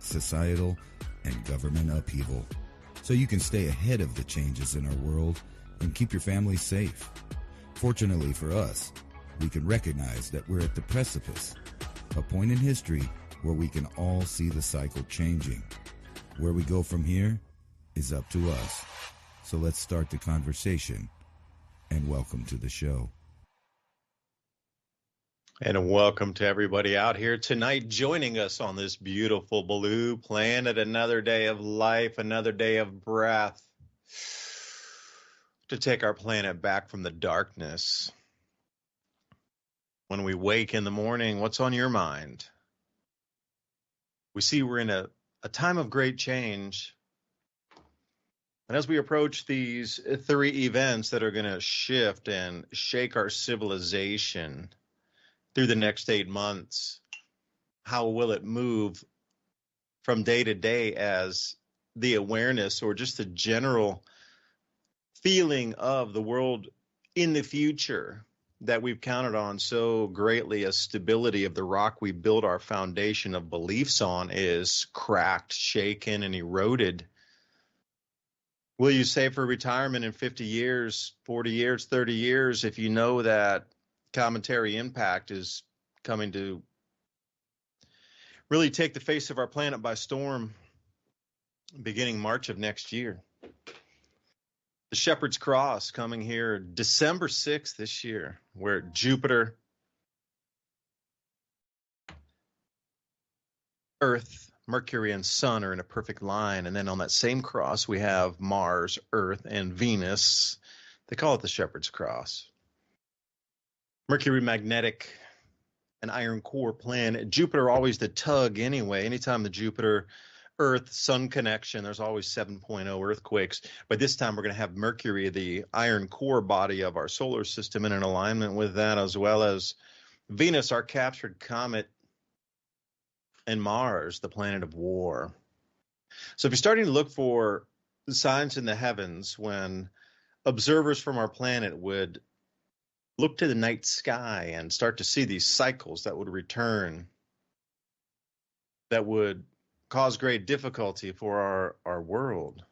societal, and government upheaval, so you can stay ahead of the changes in our world and keep your family safe. Fortunately for us, we can recognize that we're at the precipice, a point in history where we can all see the cycle changing. Where we go from here is up to us. So let's start the conversation, and welcome to the show. And welcome to everybody out here tonight joining us on this beautiful blue planet. Another day of life, another day of breath to take our planet back from the darkness. When we wake in the morning, what's on your mind? We see we're in a time of great change. And as we approach these three events that are going to shift and shake our civilization through the next 8 months, how will it move from day to day as the awareness or just the general feeling of the world in the future that we've counted on so greatly as stability of the rock we build our foundation of beliefs on is cracked, shaken, and eroded? Will you save for retirement in 50 years, 40 years, 30 years if you know that cometary impact is coming to really take the face of our planet by storm beginning March of next year? The Shepherd's Cross coming here December 6th this year, where Jupiter, Earth, Mercury, and Sun are in a perfect line. And then on that same cross, we have Mars, Earth, and Venus. They call it the Shepherd's Cross. Mercury magnetic, an iron core planet. Jupiter always the tug anyway. Anytime the Jupiter Earth Sun connection, there's always 7.0 earthquakes. But this time we're going to have Mercury, the iron core body of our solar system, in an alignment with that, as well as Venus, our captured comet, and Mars, the planet of war. So if you're starting to look for signs in the heavens when observers from our planet would look to the night sky and start to see these cycles that would return, that would cause great difficulty for our world,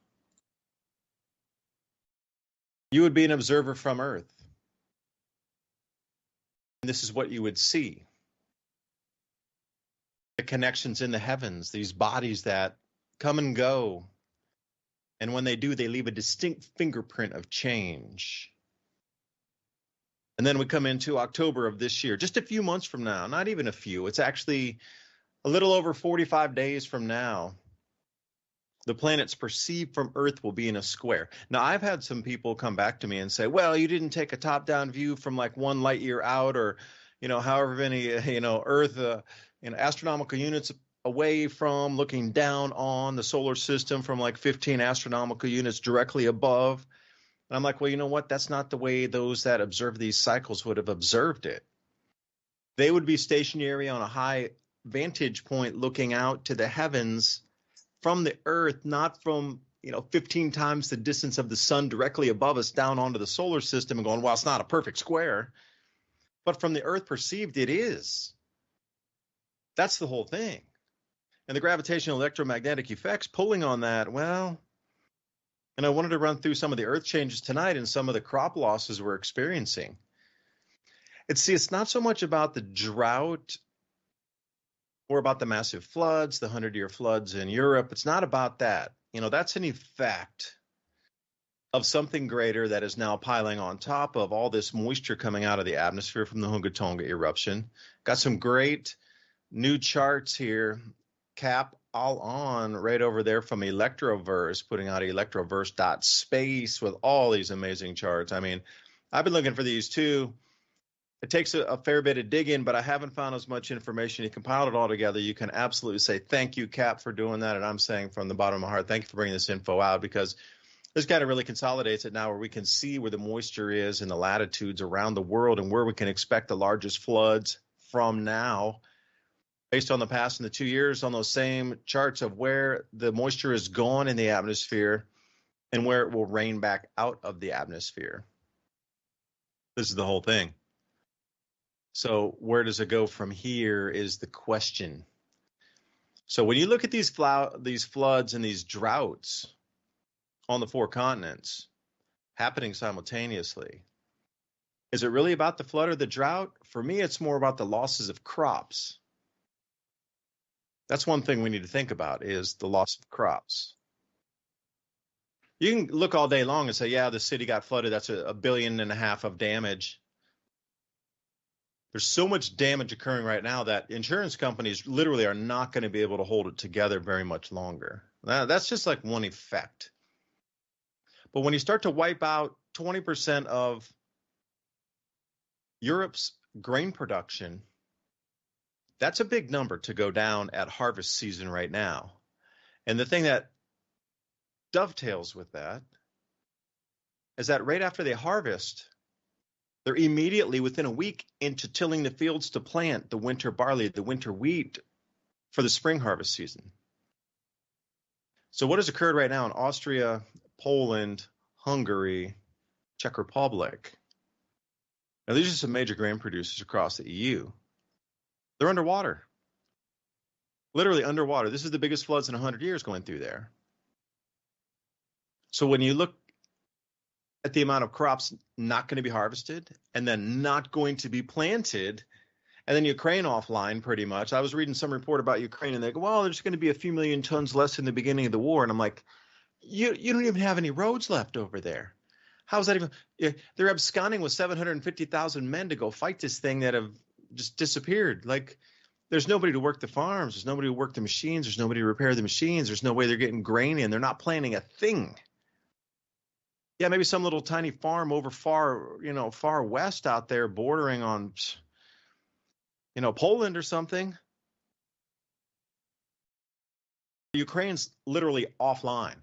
you would be an observer from Earth. And this is what you would see. The connections in the heavens, these bodies that come and go. And when they do, they leave a distinct fingerprint of change. And then we come into October of this year, just a few months from now, not even a few. It's actually a little over 45 days from now. The planets perceived from Earth will be in a square. Now, I've had some people come back to me and say, well, you didn't take a top-down view from like 1 light year out, or, however many, Earth, astronomical units away from, looking down on the solar system from like 15 astronomical units directly above. And I'm like, well, you know what? That's not the way those that observe these cycles would have observed it. They would be stationary on a high vantage point looking out to the heavens from the Earth, not from, 15 times the distance of the sun directly above us down onto the solar system and going, well, it's not a perfect square. But from the Earth perceived, it is. That's the whole thing. And the gravitational electromagnetic effects pulling on that, well, and I wanted to run through some of the Earth changes tonight and some of the crop losses we're experiencing. It's not so much about the drought or about the massive floods, the 100-year floods in Europe. It's not about that. That's an effect of something greater that is now piling on top of all this moisture coming out of the atmosphere from the Hunga Tonga eruption. Got some great new charts here. Cap all on right over there from Electroverse, putting out electroverse.space with all these amazing charts. I mean, I've been looking for these too. It takes a fair bit of digging, but I haven't found as much information. You compiled it all together. You can absolutely say thank you, Cap, for doing that. And I'm saying from the bottom of my heart, thank you for bringing this info out, because this kind of really consolidates it now, where we can see where the moisture is in the latitudes around the world and where we can expect the largest floods from now, based on the past and the 2 years, on those same charts of where the moisture is gone in the atmosphere and where it will rain back out of the atmosphere. This is the whole thing. So where does it go from here is the question. So when you look at these floods and these droughts on the 4 continents happening simultaneously, is it really about the flood or the drought? For me, it's more about the losses of crops. That's one thing we need to think about, is the loss of crops. You can look all day long and say, yeah, the city got flooded. That's $1.5 billion of damage. There's so much damage occurring right now that insurance companies literally are not going to be able to hold it together very much longer. That's just like one effect. But when you start to wipe out 20% of Europe's grain production, that's a big number to go down at harvest season right now. And the thing that dovetails with that is that right after they harvest, they're immediately within a week into tilling the fields to plant the winter barley, the winter wheat for the spring harvest season. So what has occurred right now in Austria, Poland, Hungary, Czech Republic? Now, these are some major grain producers across the EU. They're underwater, literally underwater. This is the biggest floods in 100 years going through there. So when you look at the amount of crops not going to be harvested and then not going to be planted, and then Ukraine offline pretty much. I was reading some report about Ukraine and they go, well, there's going to be a few million tons less in the beginning of the war. And I'm like, you don't even have any roads left over there. How's that even? They're absconding with 750,000 men to go fight this thing that have just disappeared. Like, there's nobody to work the farms. There's nobody to work the machines. There's nobody to repair the machines. There's no way they're getting grain in. They're not planting a thing. Yeah, maybe some little tiny farm over far west out there bordering on, Poland or something. Ukraine's literally offline.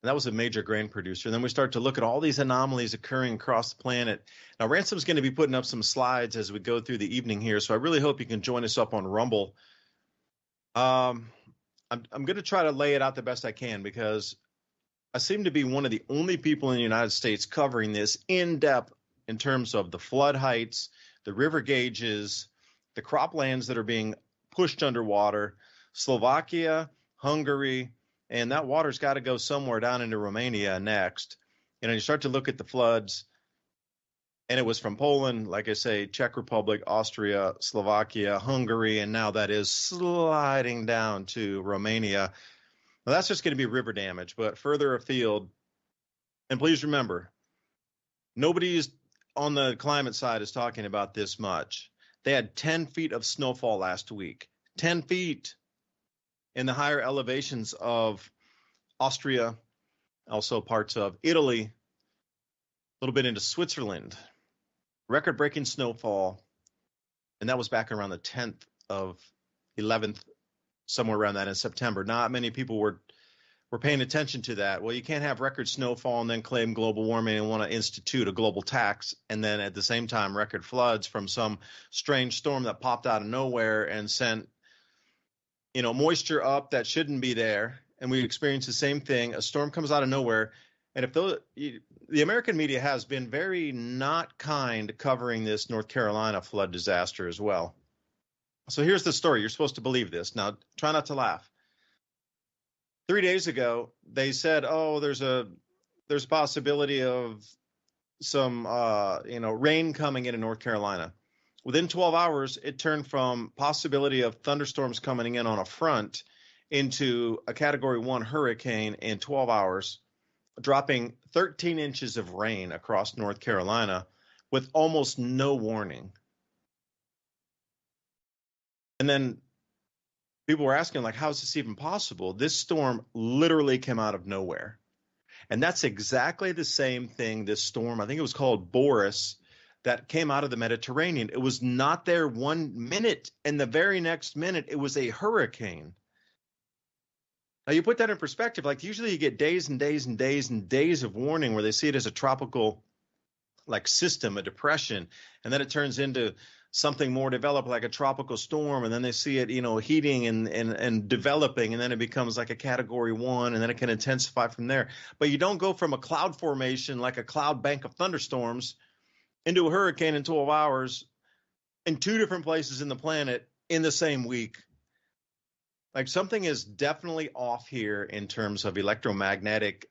And that was a major grain producer. And then we start to look at all these anomalies occurring across the planet. Now, Ransom's going to be putting up some slides as we go through the evening here, so I really hope you can join us up on Rumble. I'm going to try to lay it out the best I can, because I seem to be one of the only people in the United States covering this in depth in terms of the flood heights, the river gauges, the croplands that are being pushed underwater, Slovakia, Hungary, and that water's got to go somewhere down into Romania next. You start to look at the floods, and it was from Poland, like I say, Czech Republic, Austria, Slovakia, Hungary, and now that is sliding down to Romania. Now, that's just going to be river damage, but further afield, and please remember, nobody on the climate side is talking about this much. They had 10 feet of snowfall last week, 10 feet in the higher elevations of Austria, also parts of Italy, a little bit into Switzerland. Record-breaking snowfall, and that was back around the 10th of 11th, somewhere around that in September. Not many people were paying attention to that. Well, you can't have record snowfall and then claim global warming and want to institute a global tax, and then at the same time record floods from some strange storm that popped out of nowhere and sent moisture up that shouldn't be there. And we experience the same thing. A storm comes out of nowhere. And if the American media has been very not kind covering this North Carolina flood disaster as well. So here's the story. You're supposed to believe this. Now, try not to laugh. 3 days ago, they said, oh, there's a possibility of some, rain coming in North Carolina. Within 12 hours, it turned from possibility of thunderstorms coming in on a front into a Category 1 hurricane in 12 hours, dropping 13 inches of rain across North Carolina with almost no warning. And then people were asking, like, how is this even possible? This storm literally came out of nowhere. And that's exactly the same thing, this storm, I think it was called Boris, that came out of the Mediterranean. It was not there 1 minute, and the very next minute, it was a hurricane. Now, you put that in perspective, like usually you get days and days and days and days of warning where they see it as a tropical system, a depression, and then it turns into something more developed like a tropical storm, and then they see it, heating and developing, and then it becomes like a Category 1, and then it can intensify from there. But you don't go from a cloud formation, like a cloud bank of thunderstorms, into a hurricane in 12 hours in 2 different places in the planet in the same week. Like something is definitely off here in terms of electromagnetic,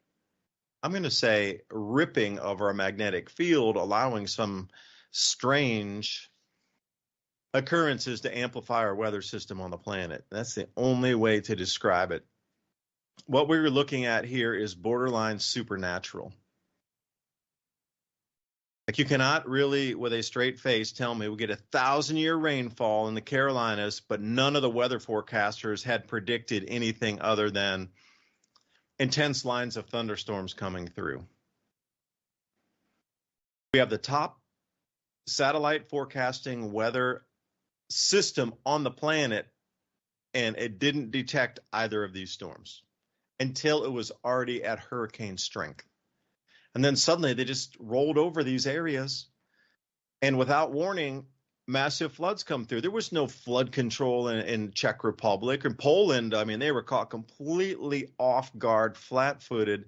I'm going to say ripping of our magnetic field, allowing some strange occurrences to amplify our weather system on the planet. That's the only way to describe it. What we were looking at here is borderline supernatural. Like you cannot really, with a straight face, tell me we get 1,000-year rainfall in the Carolinas, but none of the weather forecasters had predicted anything other than intense lines of thunderstorms coming through. We have the top satellite forecasting weather system on the planet, and it didn't detect either of these storms until it was already at hurricane strength. And then suddenly they just rolled over these areas, and without warning, massive floods come through. There was no flood control in Czech Republic and Poland. I mean, they were caught completely off guard, flat-footed.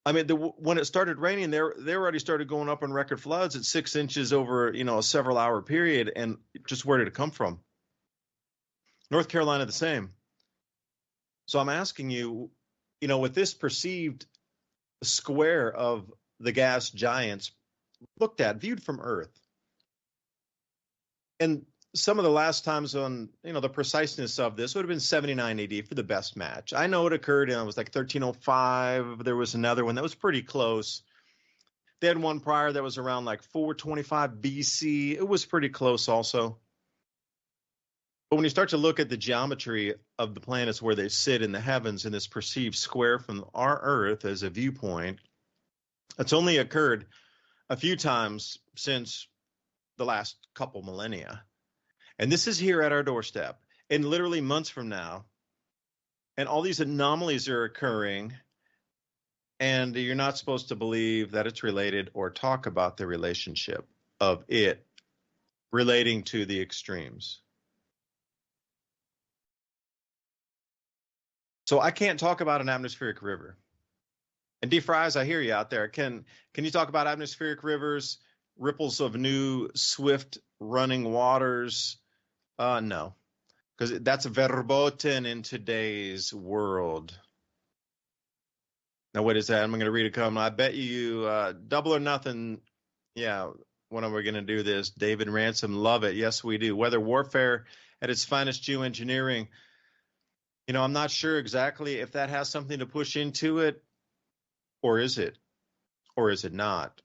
I mean, when it started raining, they already started going up in record floods at 6 inches over, a several-hour period. And just where did it come from? North Carolina, the same. So I'm asking you, with this perceived square of the gas giants looked at, viewed from Earth, and some of the last times on, the preciseness of this would have been 79 AD for the best match. I know it occurred, it was like 1305. There was another one that was pretty close. They had one prior that was around like 425 BC. It was pretty close also. But when you start to look at the geometry of the planets where they sit in the heavens in this perceived square from our Earth as a viewpoint, it's only occurred a few times since the last couple millennia. And this is here at our doorstep, and literally months from now. And all these anomalies are occurring, and you're not supposed to believe that it's related or talk about the relationship of it relating to the extremes. So I can't talk about an atmospheric river. And D. Fries, I hear you out there. Can you talk about atmospheric rivers, ripples of new swift running waters? No, because that's verboten in today's world. Now, what is that? I'm going to read a comment. I bet you double or nothing. Yeah, when are we going to do this? David Ransom, love it. Yes, we do. Weather warfare at its finest, geoengineering. I'm not sure exactly if that has something to push into it, or is it not?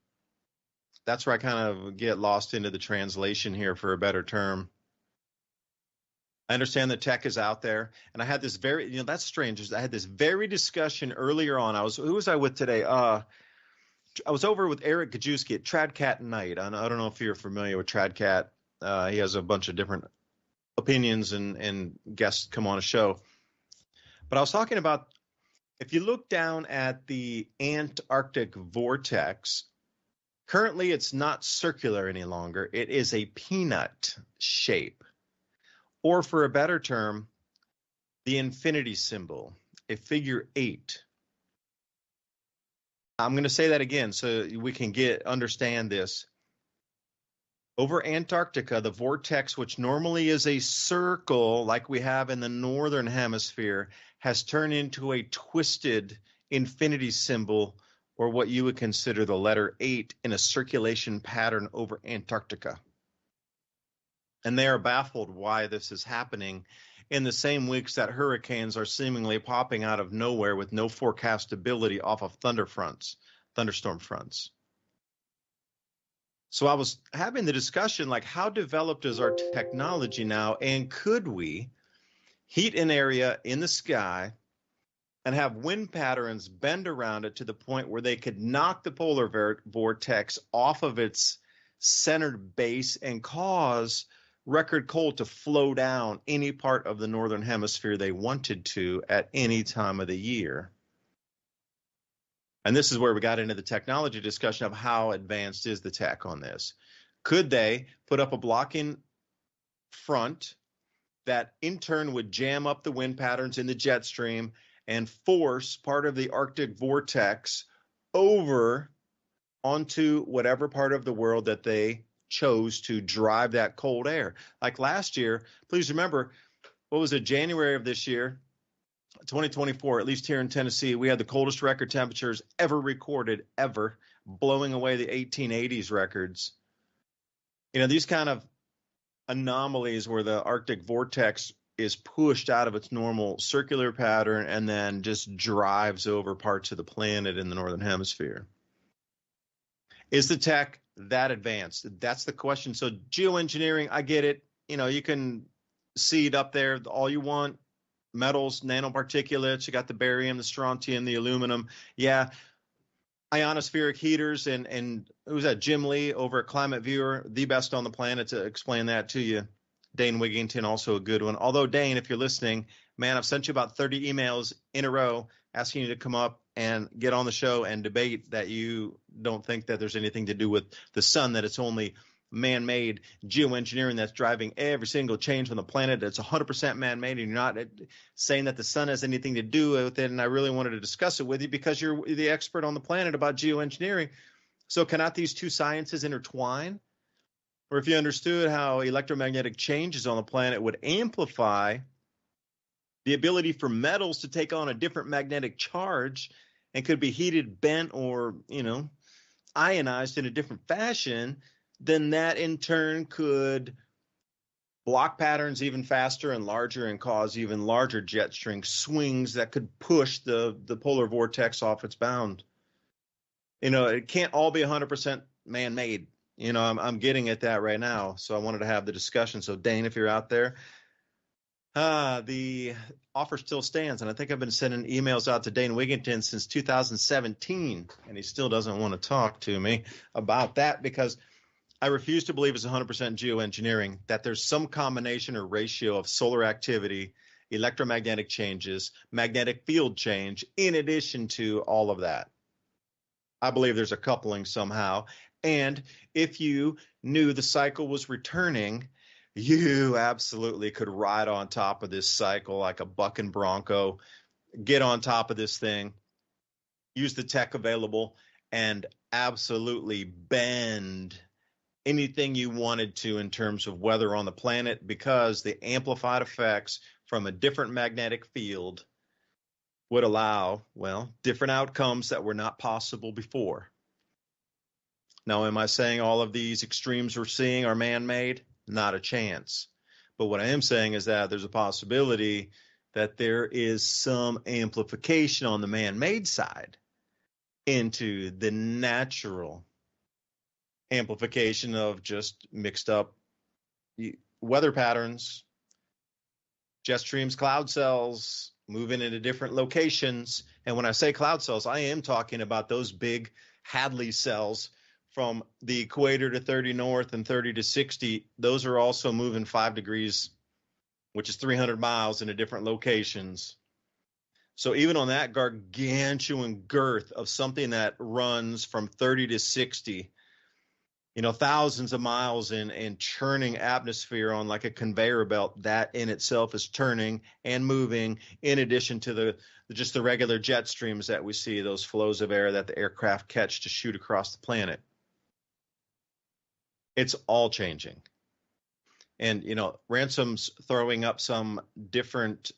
That's where I kind of get lost into the translation here, for a better term. I understand the tech is out there, and I had this very, that's strange. I had this very discussion earlier on. Who was I with today? I was over with Eric Gajewski at Tradcat Night. I don't know if you're familiar with Tradcat. He has a bunch of different opinions and guests come on a show. But I was talking about, if you look down at the Antarctic vortex, currently it's not circular any longer. It is a peanut shape. Or for a better term, the infinity symbol, a figure 8. I'm going to say that again so we can understand this. Over Antarctica, the vortex, which normally is a circle like we have in the northern hemisphere, has turned into a twisted infinity symbol, or what you would consider the letter 8 in a circulation pattern over Antarctica. And they are baffled why this is happening in the same weeks that hurricanes are seemingly popping out of nowhere with no forecastability off of thunderstorm fronts. So I was having the discussion, like, how developed is our technology now, and could we heat an area in the sky and have wind patterns bend around it to the point where they could knock the polar vortex off of its centered base and cause record cold to flow down any part of the northern hemisphere they wanted to at any time of the year? And this is where we got into the technology discussion of how advanced is the tech on this. Could they put up a blocking front that in turn would jam up the wind patterns in the jet stream and force part of the Arctic vortex over onto whatever part of the world that they chose to drive that cold air? Like last year, please remember, what was it, January of this year, 2024, at least here in Tennessee, we had the coldest record temperatures ever recorded, ever, blowing away the 1880s records. You know, these kind of anomalies where the Arctic vortex is pushed out of its normal circular pattern and then just drives over parts of the planet in the northern hemisphere. Is the tech that advanced? That's the question. So geoengineering, I get it. You know, you can seed up there all you want. Metals, nanoparticulates, you got the barium, the strontium, the aluminum. Yeah. Ionospheric heaters, and who's that? Jim Lee over at Climate Viewer, the best on the planet to explain that to you. Dane Wigington, also a good one. Although, Dane, if you're listening, man, I've sent you about 30 emails in a row asking you to come up and get on the show and debate that you don't think that there's anything to do with the sun, that it's only man-made geoengineering that's driving every single change on the planet. It's 100% man-made, and you're not saying that the sun has anything to do with it. And I really wanted to discuss it with you because you're the expert on the planet about geoengineering. So cannot these two sciences intertwine? Or if you understood how electromagnetic changes on the planet would amplify the ability for metals to take on a different magnetic charge and could be heated, bent, or, you know, ionized in a different fashion, then that in turn could block patterns even faster and larger and cause even larger jet stream swings that could push the polar vortex off its bound. You know, it can't all be 100% man-made. You know, I'm getting at that right now, so I wanted to have the discussion. So, Dane, if you're out there, the offer still stands, and I think I've been sending emails out to Dane Wigington since 2017, and he still doesn't want to talk to me about that because I refuse to believe it's 100% geoengineering, that there's some combination or ratio of solar activity, electromagnetic changes, magnetic field change, in addition to all of that. I believe there's a coupling somehow. And if you knew the cycle was returning, you absolutely could ride on top of this cycle like a bucking bronco, get on top of this thing, use the tech available, and absolutely bend anything you wanted to in terms of weather on the planet, because the amplified effects from a different magnetic field would allow, well, different outcomes that were not possible before. Now, am I saying all of these extremes we're seeing are man-made? Not a chance. But what I am saying is that there's a possibility that there is some amplification on the man-made side into the natural amplification of just mixed up weather patterns, jet streams, cloud cells, moving into different locations. And when I say cloud cells, I am talking about those big Hadley cells from the equator to 30 north and 30 to 60. Those are also moving 5 degrees, which is 300 miles into different locations. So even on that gargantuan girth of something that runs from 30 to 60, you know, thousands of miles in churning atmosphere on like a conveyor belt, that in itself is turning and moving, in addition to just the regular jet streams that we see, those flows of air that the aircraft catch to shoot across the planet. It's all changing. And, you know, Ransom's throwing up some different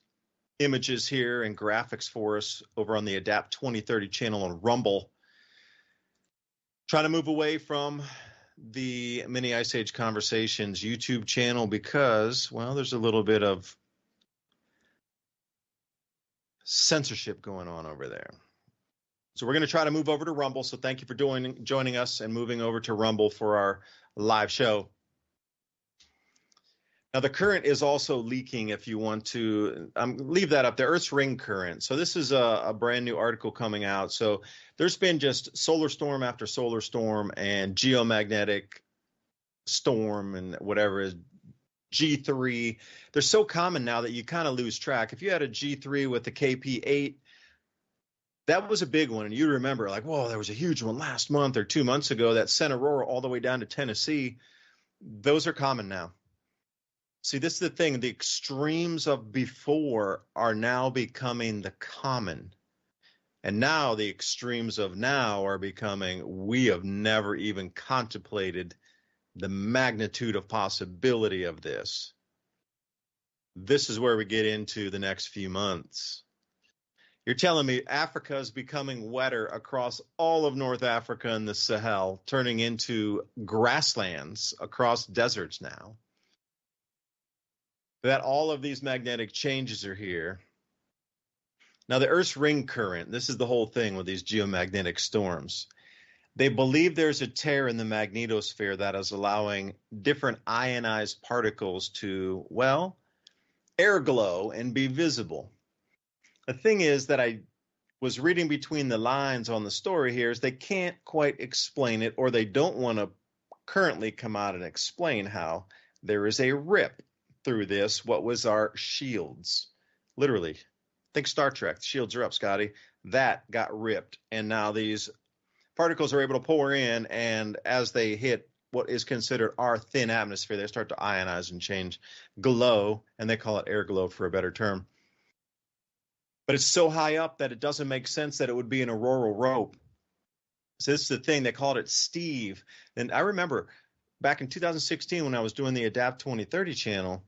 images here and graphics for us over on the Adapt 2030 channel on Rumble. Trying to move away from the Mini Ice Age Conversations YouTube channel because, well, there's a little bit of censorship going on over there. So we're going to try to move over to Rumble. So thank you for joining us and moving over to Rumble for our live show. Now, the current is also leaking if you want to leave that up there. Earth's ring current. So this is a brand new article coming out. So there's been just solar storm after solar storm and geomagnetic storm and whatever is G3. They're so common now that you kind of lose track. If you had a G3 with the KP8, that was a big one. And you remember like, whoa, there was a huge one last month or 2 months ago that sent aurora all the way down to Tennessee. Those are common now. See, this is the thing. The extremes of before are now becoming the common. And now the extremes of now are becoming, we have never even contemplated the magnitude of possibility of this. This is where we get into the next few months. You're telling me Africa is becoming wetter across all of North Africa and the Sahel, turning into grasslands across deserts now. That all of these magnetic changes are here. Now, the Earth's ring current, this is the whole thing with these geomagnetic storms. They believe there's a tear in the magnetosphere that is allowing different ionized particles to, well, air glow and be visible. The thing is that I was reading between the lines on the story here is they can't quite explain it, or they don't want to currently come out and explain how there is a rip through this, what was our shields. Literally, think Star Trek, the shields are up, Scotty. That got ripped, and now these particles are able to pour in, and as they hit what is considered our thin atmosphere, they start to ionize and change, glow, and they call it air glow for a better term. But it's so high up that it doesn't make sense that it would be an auroral rope. So this is the thing, they called it Steve. And I remember back in 2016 when I was doing the Adapt 2030 channel,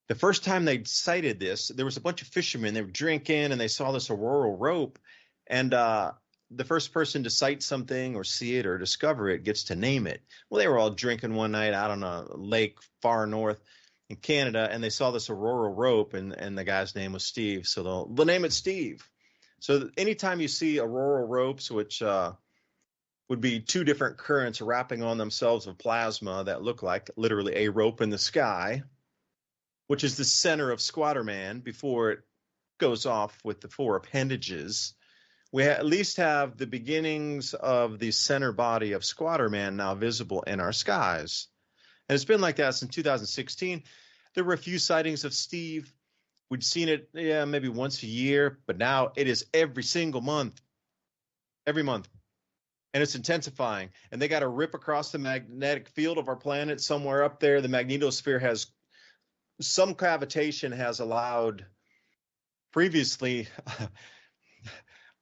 the first time they cited this, there was a bunch of fishermen, they were drinking and they saw this auroral rope. And the first person to cite something or see it or discover it gets to name it. Well, they were all drinking one night out on a lake far north in Canada, and they saw this auroral rope, and the guy's name was Steve. So they'll name it Steve. So anytime you see auroral ropes, which would be two different currents wrapping on themselves of plasma that look like literally a rope in the sky, which is the center of Squatter Man before it goes off with the four appendages, we at least have the beginnings of the center body of Squatter Man now visible in our skies. And it's been like that since 2016. There were a few sightings of Steve. We'd seen it, maybe once a year, but now it is every single month, every month. And it's intensifying. And they got to rip across the magnetic field of our planet somewhere up there. The magnetosphere has some cavitation has allowed previously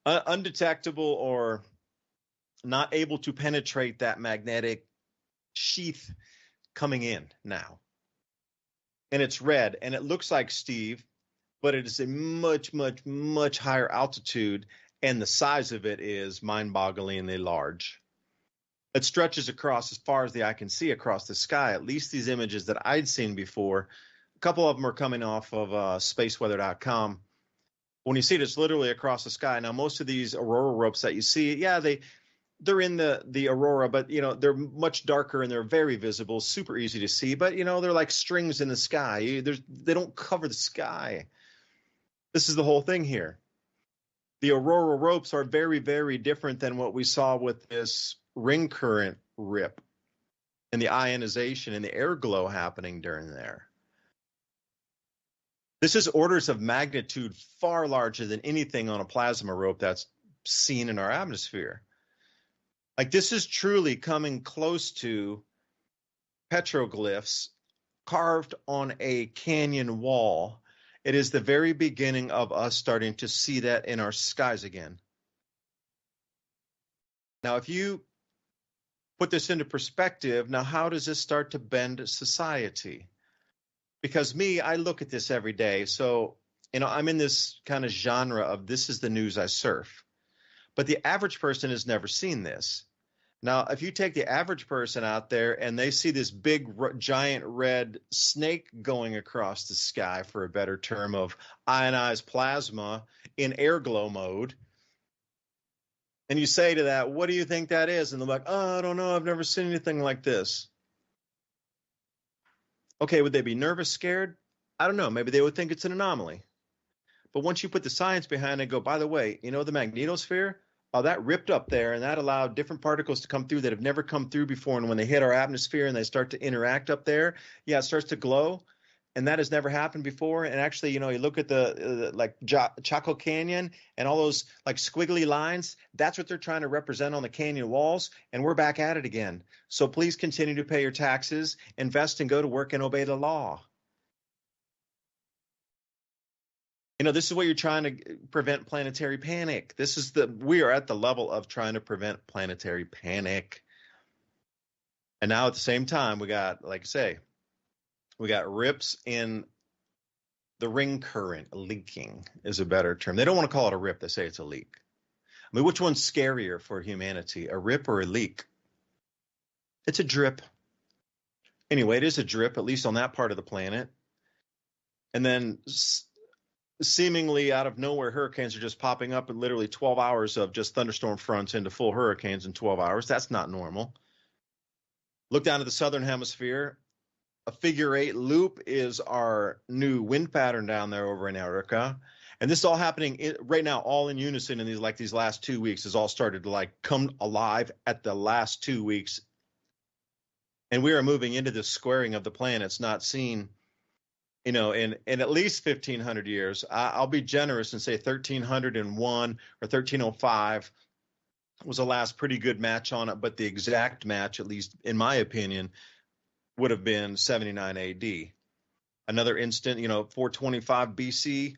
undetectable or not able to penetrate that magnetic sheath coming in now. And it's red, and it looks like Steve, but it is a much, much, much higher altitude, and the size of it is mind-bogglingly large. It stretches across as far as the eye can see across the sky, at least these images that I'd seen before. A couple of them are coming off of spaceweather.com. When you see it, it's literally across the sky. Now, most of these aurora ropes that you see, they're in the aurora, but they're much darker and they're very visible, super easy to see. But they're like strings in the sky. They don't cover the sky. This is the whole thing here. The aurora ropes are very, very different than what we saw with this ring current rip and the ionization and the air glow happening during there. This is orders of magnitude far larger than anything on a plasma rope that's seen in our atmosphere. Like, this is truly coming close to petroglyphs carved on a canyon wall. It is the very beginning of us starting to see that in our skies again. Now, if you put this into perspective, now how does this start to bend society? Because I look at this every day. So, I'm in this kind of genre of this is the news I surf. But the average person has never seen this. Now, if you take the average person out there and they see this big, giant red snake going across the sky, for a better term, of ionized plasma in air glow mode, and you say to that, what do you think that is? And they're like, oh, I don't know. I've never seen anything like this. Okay, would they be nervous, scared? I don't know. Maybe they would think it's an anomaly. But once you put the science behind it, go, by the way, the magnetosphere, that ripped up there, and that allowed different particles to come through that have never come through before. And when they hit our atmosphere and they start to interact up there, it starts to glow. And that has never happened before. And actually, you look at the Chaco Canyon and all those like squiggly lines. That's what they're trying to represent on the canyon walls. And we're back at it again. So please continue to pay your taxes, invest, and go to work and obey the law. This is what you're trying to prevent planetary panic. We are at the level of trying to prevent planetary panic. And now at the same time, we got, like I say, we got rips in the ring current leaking is a better term. They don't want to call it a rip. They say it's a leak. I mean, which one's scarier for humanity, a rip or a leak? It's a drip. Anyway, it is a drip, at least on that part of the planet. And then seemingly out of nowhere, hurricanes are just popping up in literally 12 hours of just thunderstorm fronts into full hurricanes in 12 hours. That's not normal. Look down at the southern hemisphere. A figure 8 loop is our new wind pattern down there over in Antarctica. And this is all happening right now, all in unison in these last 2 weeks. Has all started to like come alive at the last 2 weeks. And we are moving into this squaring of the planets not seen, in at least 1,500 years. I'll be generous and say 1,301 or 1,305 was the last pretty good match on it. But the exact match, at least in my opinion, would have been 79 AD. Another instant, 425 BC.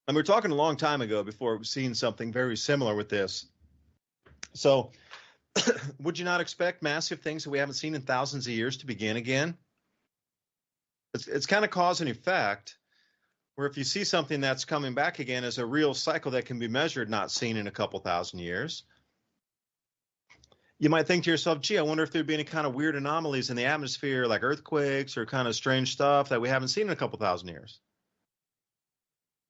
And we're talking a long time ago before we've seen something very similar with this. So would you not expect massive things that we haven't seen in thousands of years to begin again? It's kind of cause and effect, where if you see something that's coming back again as a real cycle that can be measured, not seen in a couple thousand years, you might think to yourself, gee, I wonder if there'd be any kind of weird anomalies in the atmosphere, like earthquakes or kind of strange stuff that we haven't seen in a couple thousand years.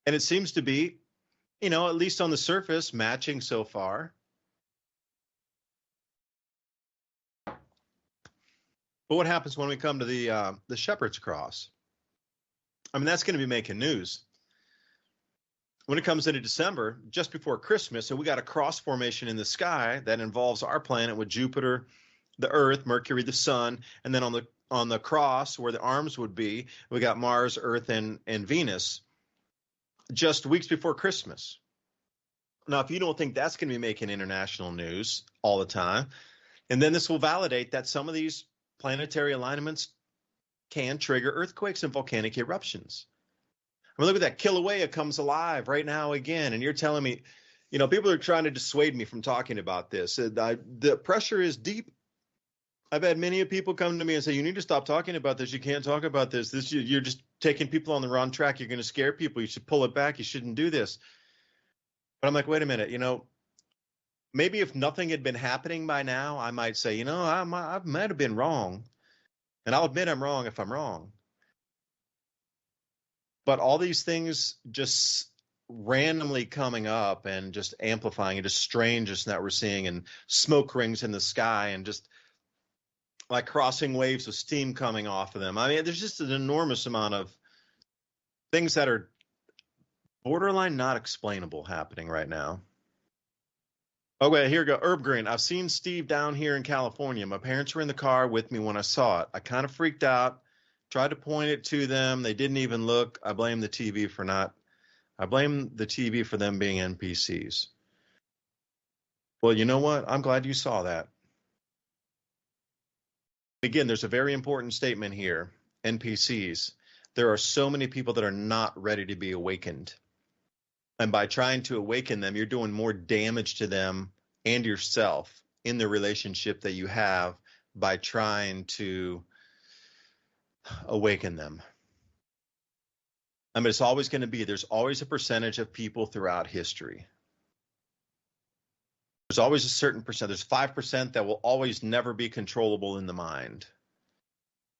And it seems to be, at least on the surface, matching so far. But what happens when we come to the Shepherd's Cross? I mean, that's going to be making news. When it comes into December, just before Christmas, and we got a cross formation in the sky that involves our planet with Jupiter, the Earth, Mercury, the Sun, and then on the cross where the arms would be, we got Mars, Earth, and Venus, just weeks before Christmas. Now, if you don't think that's going to be making international news all the time, and then this will validate that some of these planetary alignments can trigger earthquakes and volcanic eruptions. I mean, look at that. Kilauea comes alive right now again. And you're telling me, people are trying to dissuade me from talking about this. The pressure is deep. I've had many people come to me and say, you need to stop talking about this. You can't talk about this. You're just taking people on the wrong track. You're going to scare people. You should pull it back. You shouldn't do this. But I'm like, wait a minute, maybe if nothing had been happening by now, I might say, I might have been wrong. And I'll admit I'm wrong if I'm wrong. But all these things just randomly coming up and just amplifying and just strangeness that we're seeing, and smoke rings in the sky and just like crossing waves of steam coming off of them. I mean, there's just an enormous amount of things that are borderline not explainable happening right now. Okay, here we go. Herb Green. I've seen Steve down here in California. My parents were in the car with me when I saw it. I kind of freaked out, tried to point it to them. They didn't even look. I blame the TV for them being NPCs. Well, you know what? I'm glad you saw that. Again, there's a very important statement here. NPCs. There are so many people that are not ready to be awakened. And by trying to awaken them, you're doing more damage to them and yourself in the relationship that you have by trying to awaken them. I mean, it's always going to be, there's always a percentage of people throughout history. There's always a certain percent. There's 5% that will always never be controllable in the mind.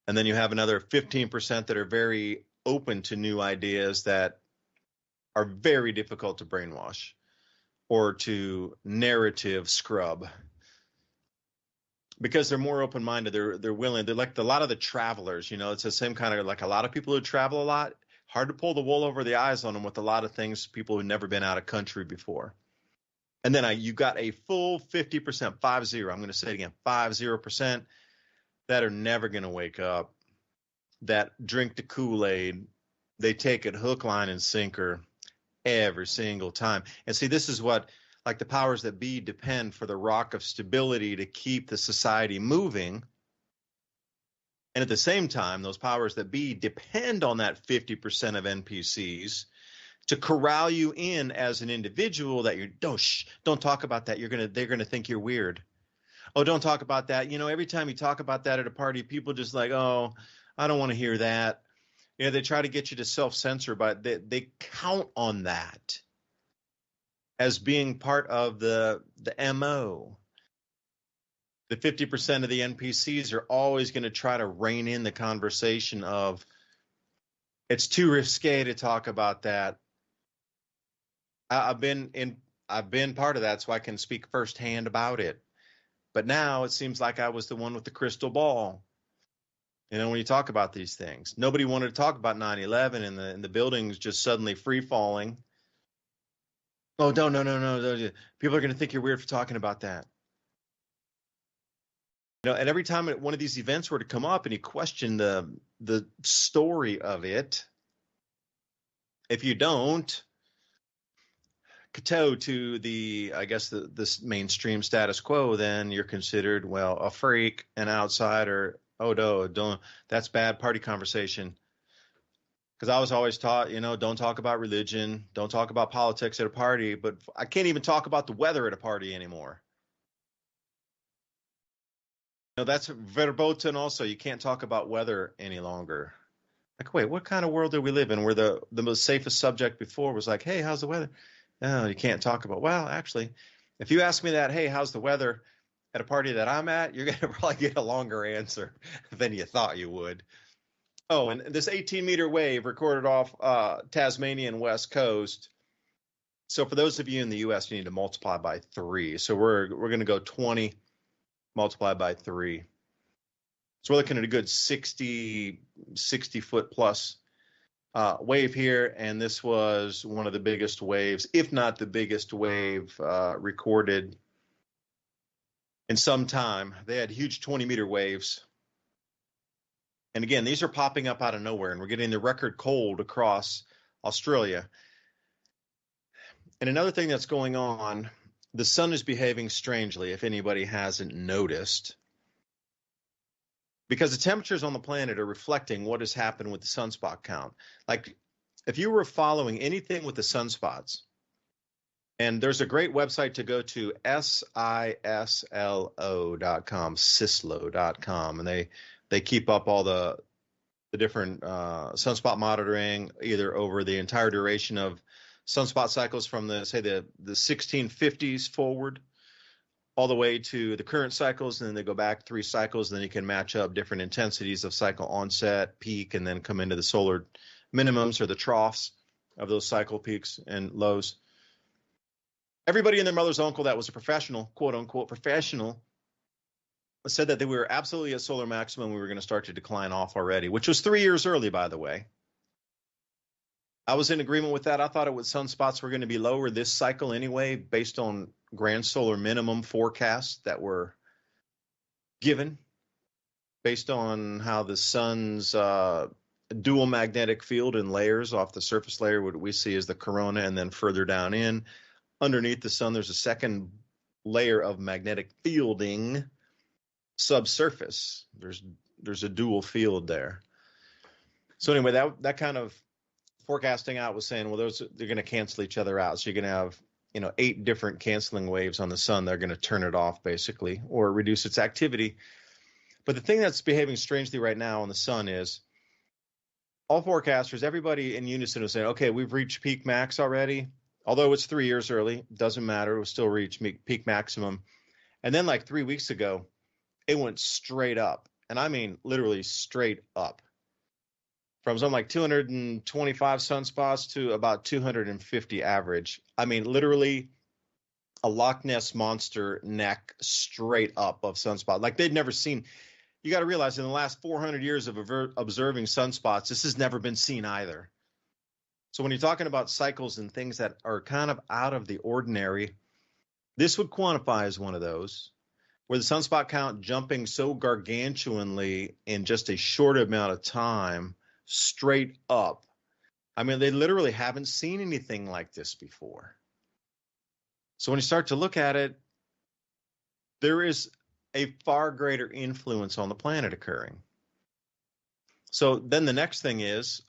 And then you have another 15% that are very open to new ideas that are very difficult to brainwash or to narrative scrub, because they're more open-minded. They're willing. They're like a lot of the travelers, it's the same kind of, like a lot of people who travel a lot, hard to pull the wool over the eyes on them with a lot of things, people who've never been out of country before. And then you got a full 50%, 50, I'm going to say it again, 50% that are never going to wake up, that drink the Kool-Aid. They take it hook, line, and sinker every single time. And see, this is what, like the powers that be depend for the rock of stability to keep the society moving. And at the same time, those powers that be depend on that 50% of NPCs to corral you in as an individual, that don't talk about that. They're gonna think you're weird. Oh, don't talk about that. Every time you talk about that at a party, people just like, oh, I don't want to hear that. They try to get you to self-censor, but they count on that as being part of the MO. The 50% of the NPCs are always going to try to rein in the conversation of, it's too risque to talk about that. I've been part of that, so I can speak firsthand about it. But now it seems like I was the one with the crystal ball. When you talk about these things, nobody wanted to talk about 9/11 and the buildings just suddenly free falling. Oh, no. People are going to think you're weird for talking about that. And every time one of these events were to come up and you question the story of it, if you don't kowtow to the mainstream status quo, then you're considered, well, a freak, an outsider. Oh, no, don't. That's bad party conversation. Because I was always taught, don't talk about religion, don't talk about politics at a party, but I can't even talk about the weather at a party anymore. That's verboten also. You can't talk about weather any longer. Like, wait, what kind of world do we live in where the most safest subject before was like, hey, how's the weather? No, you can't talk about, well, actually, if you ask me that, hey, how's the weather at a party that I'm at, you're going to probably get a longer answer than you thought you would. Oh, and this 18-meter wave recorded off Tasmanian West Coast. So for those of you in the U.S., you need to multiply by 3. So we're going to go 20 multiplied by 3. So we're looking at a good 60 foot plus wave here. And this was one of the biggest waves, if not the biggest wave recorded in some time. They had huge 20-meter waves. And again, these are popping up out of nowhere, and we're getting the record cold across Australia. And another thing that's going on, the sun is behaving strangely, if anybody hasn't noticed, because the temperatures on the planet are reflecting what has happened with the sunspot count. Like, if you were following anything with the sunspots, and there's a great website to go to, SISLO.com, sislo.com, and they keep up all the different sunspot monitoring, either over the entire duration of sunspot cycles from the 1650s forward, all the way to the current cycles, and then they go back 3 cycles, and then you can match up different intensities of cycle onset, peak, and then come into the solar minimums or the troughs of those cycle peaks and lows. Everybody and their mother's uncle that was a professional, quote unquote professional, said that they were absolutely at solar maximum. We were going to start to decline off already, which was 3 years early, by the way. I was in agreement with that. I thought sunspots were going to be lower this cycle anyway, based on grand solar minimum forecasts that were given, based on how the sun's dual magnetic field in layers off the surface layer, what we see as the corona, and then further down in, underneath the sun, there's a second layer of magnetic fielding subsurface. There's a dual field there. So anyway, that kind of forecasting out was saying, well, they're going to cancel each other out. So you're going to have 8 different canceling waves on the sun. They're going to turn it off basically, or reduce its activity. But the thing that's behaving strangely right now on the sun is all forecasters, everybody in unison is saying, okay, we've reached peak max already. Although it's 3 years early, doesn't matter. It will still reach peak maximum. And then like 3 weeks ago, it went straight up. And I mean, literally straight up. From something like 225 sunspots to about 250 average. I mean, literally a Loch Ness monster neck straight up of sunspot. Like they'd never seen. You got to realize in the last 400 years of observing sunspots, this has never been seen either. So when you're talking about cycles and things that are kind of out of the ordinary, this would quantify as one of those, where the sunspot count jumping so gargantuanly in just a short amount of time, straight up. I mean, they literally haven't seen anything like this before. So when you start to look at it, there is a far greater influence on the planet occurring. So then the next thing is,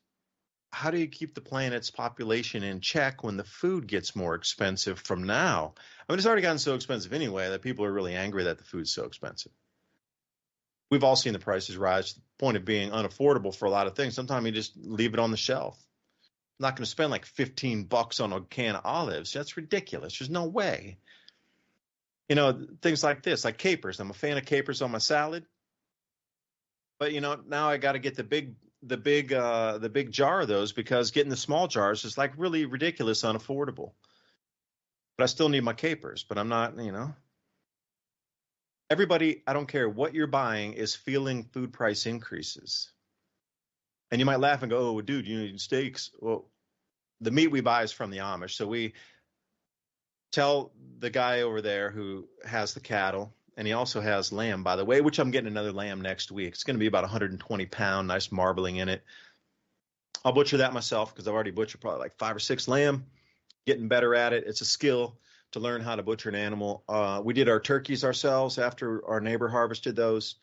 how do you keep the planet's population in check when the food gets more expensive from now? I mean, it's already gotten so expensive anyway that people are really angry that the food's so expensive. We've all seen the prices rise to the point of being unaffordable for a lot of things. Sometimes you just leave it on the shelf. I'm not going to spend like $15 on a can of olives. That's ridiculous. There's no way. You know, things like this, like capers. I'm a fan of capers on my salad. But you know, now I got to get the big jar of those because getting the small jars is like really ridiculous, unaffordable. But I still need my capers. But I'm not, you know. Everybody, I don't care what you're buying, is feeling food price increases. And you might laugh and go, "Oh, dude, you need steaks." Well, the meat we buy is from the Amish, so we tell the guy over there who has the cattle, and he also has lamb, by the way, which I'm getting another lamb next week. It's going to be about 120-pound, nice marbling in it. I'll butcher that myself because I've already butchered probably like 5 or 6 lamb, getting better at it. It's a skill to learn how to butcher an animal. We did our turkeys ourselves after our neighbor harvested those.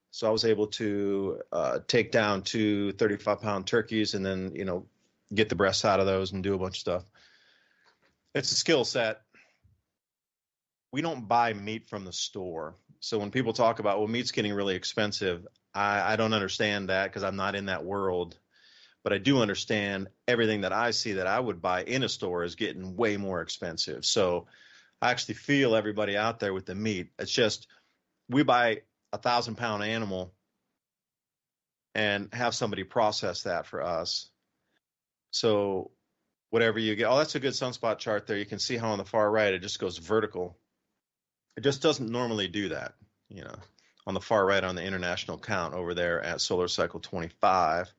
So I was able to take down 2 35-pound turkeys and then, you know, get the breasts out of those and do a bunch of stuff. It's a skill set. We don't buy meat from the store. So when people talk about, well, meat's getting really expensive, I don't understand that because I'm not in that world. But I do understand everything that I see that I would buy in a store is getting way more expensive. So I actually feel everybody out there with the meat. It's just we buy 1,000-pound animal and have somebody process that for us. So whatever you get, oh, that's a good sunspot chart there. You can see how on the far right it just goes vertical. It just doesn't normally do that, you know, on the far right on the international count over there at solar cycle 25.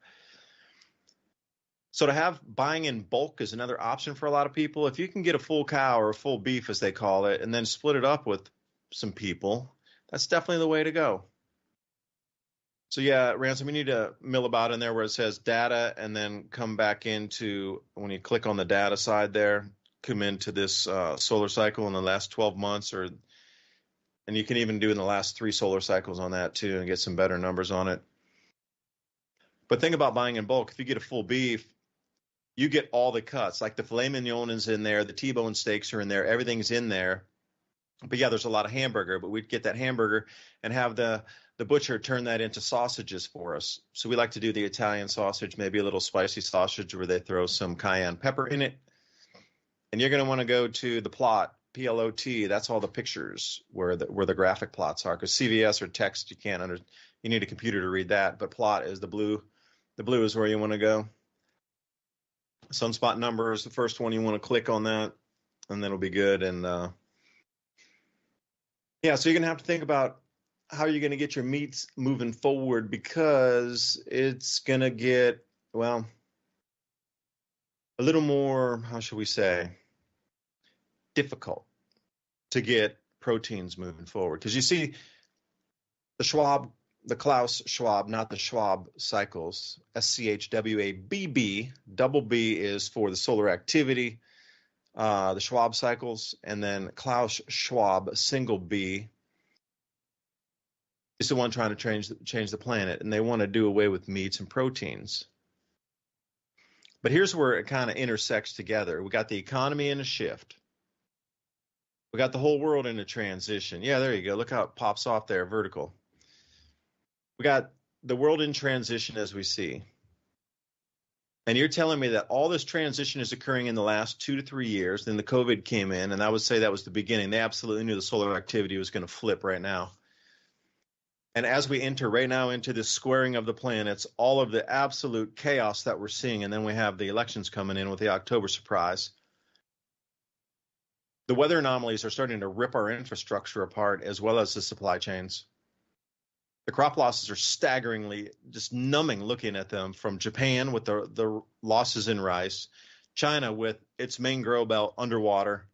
So to have buying in bulk is another option for a lot of people. If you can get a full cow or a full beef, as they call it, and then split it up with some people, that's definitely the way to go. So yeah, Ransom, you need to mill about in there where it says data and then come back into, when you click on the data side there, come into this solar cycle in the last 12 months, and you can even do in the last 3 solar cycles on that too and get some better numbers on it. But think about buying in bulk. If you get a full beef, you get all the cuts, like the filet mignon is in there, the T-bone steaks are in there, everything's in there. But yeah, there's a lot of hamburger, but we'd get that hamburger and have the butcher turn that into sausages for us. So we like to do the Italian sausage, maybe a little spicy sausage where they throw some cayenne pepper in it. And you're going to want to go to the plot, PLOT. That's all the pictures where the graphic plots are, because CVS or text, you need a computer to read that. But plot is the blue. The blue is where you want to go. Sunspot number is the first one. You want to click on that, and then it'll be good. And yeah, so you're going to have to think about how you're going to get your meats moving forward, because it's going to get, well, a little more, how should we say, difficult to get proteins moving forward. Because you see the Klaus Schwab, not the Schwab cycles, SCHWABB, double B is for the solar activity, the Schwab cycles, and then Klaus Schwab, single B, is the one trying to change the planet, and they want to do away with meats and proteins. But here's where it kind of intersects together. We got the economy in a shift. We got the whole world in a transition. Yeah, there you go. Look how it pops off there, vertical. We got the world in transition as we see. And you're telling me that all this transition is occurring in the last 2 to 3 years. Then the COVID came in, and I would say that was the beginning. They absolutely knew the solar activity was going to flip right now. And as we enter right now into this squaring of the planets, all of the absolute chaos that we're seeing, and then we have the elections coming in with the October surprise. The weather anomalies are starting to rip our infrastructure apart, as well as the supply chains. The crop losses are staggeringly just numbing looking at them, from Japan with the losses in rice, China with its main grow belt underwater.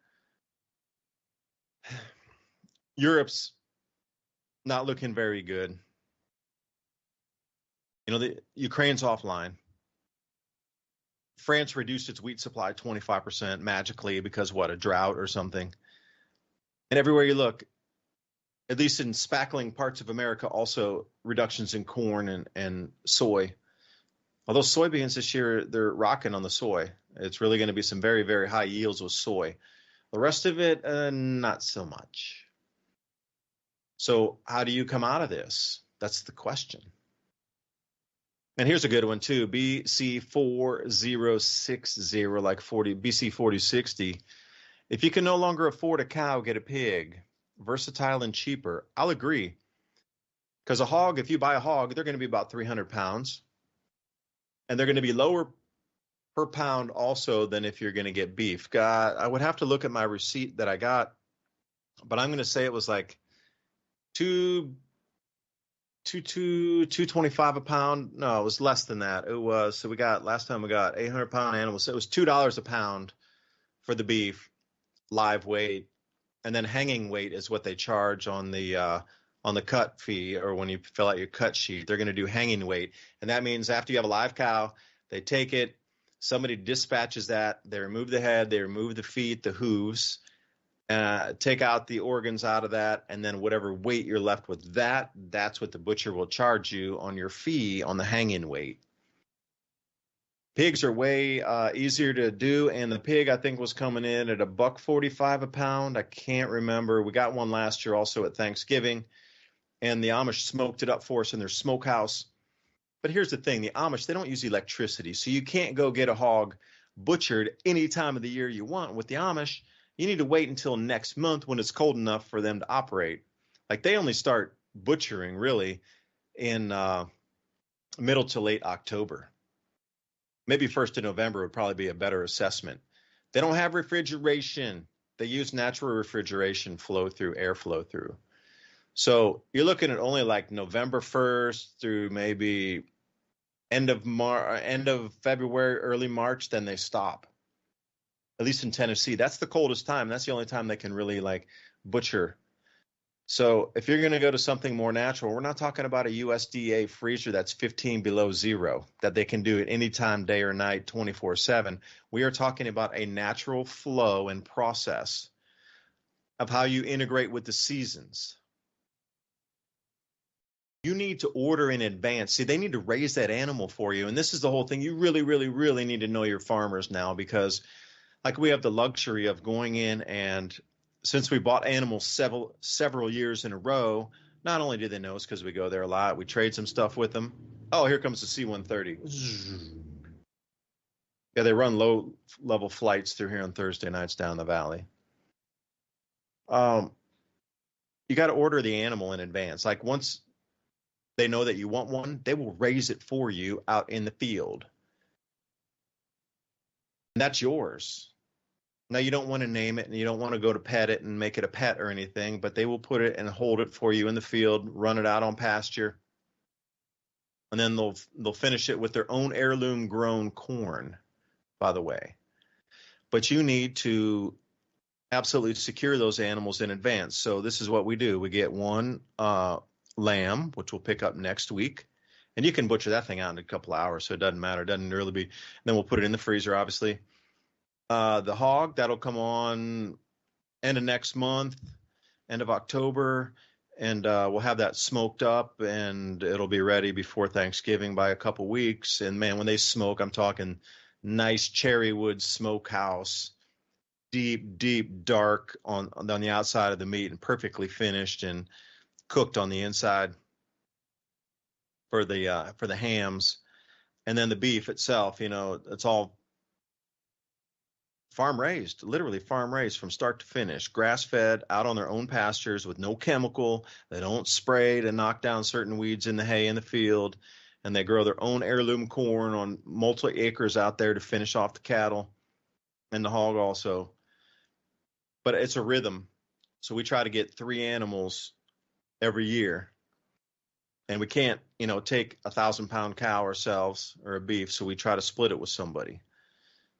Europe's not looking very good. You know, the Ukraine's offline. France reduced its wheat supply 25% magically because what, a drought or something. And everywhere you look, at least in spackling parts of America, also reductions in corn and soy. Although soybeans this year, they're rocking on the soy. It's really going to be some very, very high yields with soy. The rest of it, not so much. So how do you come out of this? That's the question. And here's a good one too. BC4060, like 40, BC4060. If you can no longer afford a cow, get a pig. Versatile and cheaper. I'll agree. Because a hog, if you buy a hog, they're going to be about 300 pounds. And they're going to be lower per pound also than if you're going to get beef. God, I would have to look at my receipt that I got, but I'm going to say it was like 225 a pound. No, it was less than that. It was, so last time we got 800-pound animals. So it was $2 a pound for the beef, live weight. And then hanging weight is what they charge on the cut fee, or when you fill out your cut sheet. They're going to do hanging weight. And that means after you have a live cow, they take it, somebody dispatches that, they remove the head, they remove the feet, the hooves, take out the organs out of that, and then whatever weight you're left with, that's what the butcher will charge you on your fee on the hanging weight. Pigs are way easier to do, and the pig I think was coming in at $1.45 a pound. I can't remember. We got one last year also at Thanksgiving, and the Amish smoked it up for us in their smokehouse. But here's the thing, the Amish, they don't use electricity, so you can't go get a hog butchered any time of the year you want. With the Amish, you need to wait until next month when it's cold enough for them to operate. Like, they only start butchering really in middle to late October. Maybe 1st of November would probably be a better assessment. They don't have refrigeration. They use natural refrigeration air flow through. So you're looking at only like November 1st through maybe end of February, early March, then they stop. At least in Tennessee, that's the coldest time. That's the only time they can really like butcher. So if you're going to go to something more natural, we're not talking about a USDA freezer that's 15 below zero that they can do at any time, day or night, 24/7. We are talking about a natural flow and process of how you integrate with the seasons. You need to order in advance. See, they need to raise that animal for you. And this is the whole thing. You really, really, really need to know your farmers now, because like we have the luxury of going in, and since we bought animals several years in a row, not only do they know us because we go there a lot, we trade some stuff with them. Oh, here comes the C-130. Yeah, they run low-level flights through here on Thursday nights down the valley. You got to order the animal in advance. Like, once they know that you want one, they will raise it for you out in the field. And that's yours. Now, you don't want to name it, and you don't want to go to pet it and make it a pet or anything, but they will put it and hold it for you in the field, run it out on pasture, and then they'll finish it with their own heirloom grown corn, by the way. But you need to absolutely secure those animals in advance. So this is what we do. We get one lamb, which we'll pick up next week, and you can butcher that thing out in a couple of hours, so it doesn't matter. It doesn't really be. Then we'll put it in the freezer, obviously. The hog, that'll come on end of next month, end of October, and we'll have that smoked up, and it'll be ready before Thanksgiving by a couple weeks. And man, when they smoke, I'm talking nice cherry wood smokehouse, deep, dark on the outside of the meat, and perfectly finished and cooked on the inside for the hams. And then the beef itself, it's all farm raised, literally farm raised from start to finish, grass fed, out on their own pastures with no chemical. They don't spray to knock down certain weeds in the hay in the field, and they grow their own heirloom corn on multiple acres out there to finish off the cattle and the hog also. But it's a rhythm. So we try to get 3 animals every year, and we can't, take 1,000-pound cow ourselves or a beef. So we try to split it with somebody.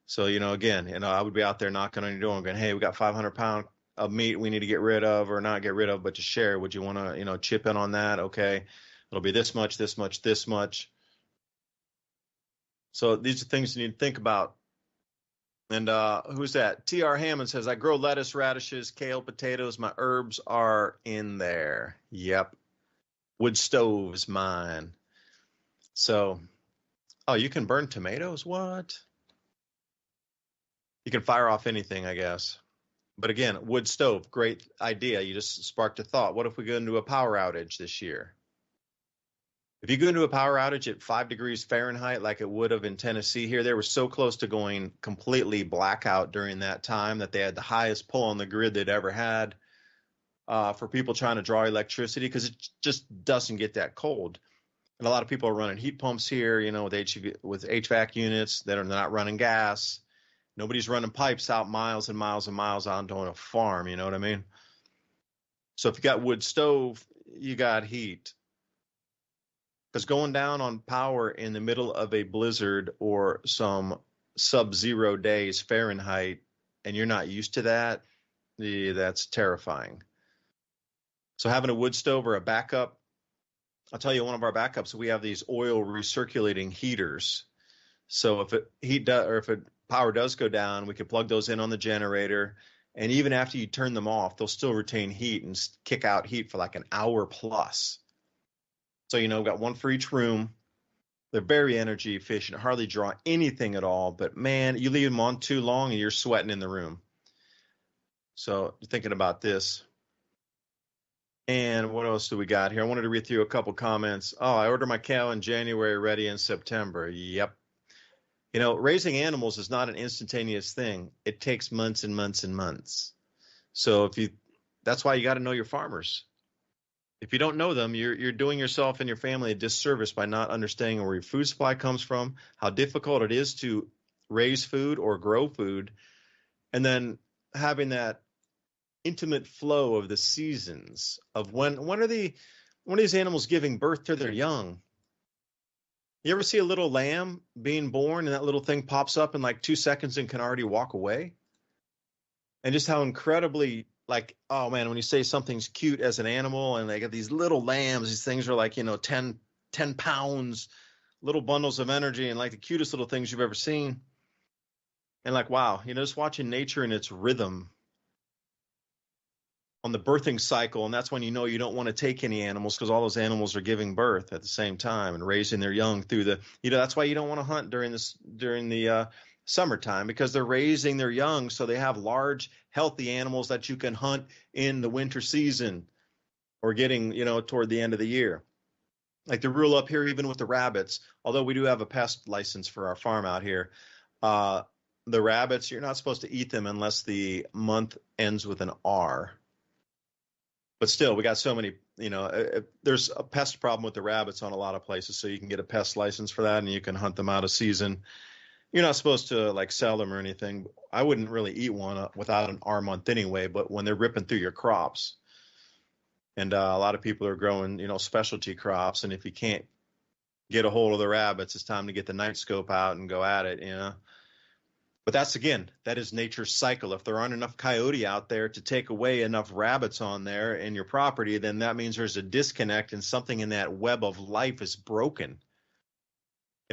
So, again, I would be out there knocking on your door and going, hey, we got 500-pound of meat we need to get rid of, or not get rid of, but to share. Would you want to, chip in on that? Okay. It'll be this much, this much, this much. So these are things you need to think about. And who's that? T.R. Hammond says, I grow lettuce, radishes, kale, potatoes. My herbs are in there. Yep. Wood stove is mine. So, you can burn tomatoes? What? You can fire off anything, I guess. But again, wood stove, great idea. You just sparked a thought. What if we go into a power outage this year? If you go into a power outage at 5 degrees Fahrenheit, like it would have in Tennessee here, they were so close to going completely blackout during that time that they had the highest pull on the grid they'd ever had for people trying to draw electricity, because it just doesn't get that cold. And a lot of people are running heat pumps here, with HVAC units that are not running gas. Nobody's running pipes out miles and miles and miles onto a farm, you know what I mean? So if you got wood stove, you got heat. Because going down on power in the middle of a blizzard or some sub-zero days Fahrenheit, and you're not used to that, that's terrifying. So having a wood stove or a backup, I'll tell you one of our backups, we have these oil recirculating heaters. So if power does go down, we can plug those in on the generator. And even after you turn them off, they'll still retain heat and kick out heat for like an hour plus. So, we've got one for each room. They're very energy efficient, hardly draw anything at all. But, man, you leave them on too long and you're sweating in the room. So thinking about this. And what else do we got here? I wanted to read through a couple comments. Oh, I ordered my cow in January, ready in September. Yep. Raising animals is not an instantaneous thing. It takes months and months and months. So that's why you got to know your farmers. If you don't know them, you're doing yourself and your family a disservice by not understanding where your food supply comes from, how difficult it is to raise food or grow food, and then having that intimate flow of the seasons of when are these animals giving birth to their young. You ever see a little lamb being born and that little thing pops up in like 2 seconds and can already walk away? And just how incredibly, like, oh man, when you say something's cute as an animal and they got these little lambs, these things are like, 10 pounds, little bundles of energy and like the cutest little things you've ever seen. And like, wow, just watching nature in its rhythm on the birthing cycle. And that's when you don't want to take any animals, because all those animals are giving birth at the same time and raising their young through the, that's why you don't want to hunt during the summertime, because they're raising their young. So they have large, healthy animals that you can hunt in the winter season or getting, toward the end of the year. Like the rule up here, even with the rabbits, although we do have a pest license for our farm out here, the rabbits, you're not supposed to eat them unless the month ends with an R. But still, we got so many, there's a pest problem with the rabbits on a lot of places. So you can get a pest license for that and you can hunt them out of season. You're not supposed to like sell them or anything. I wouldn't really eat one without an R month anyway, but when they're ripping through your crops, and a lot of people are growing, specialty crops. And if you can't get a hold of the rabbits, it's time to get the night scope out and go at it, But that is nature's cycle. If there aren't enough coyote out there to take away enough rabbits on there in your property, then that means there's a disconnect and something in that web of life is broken.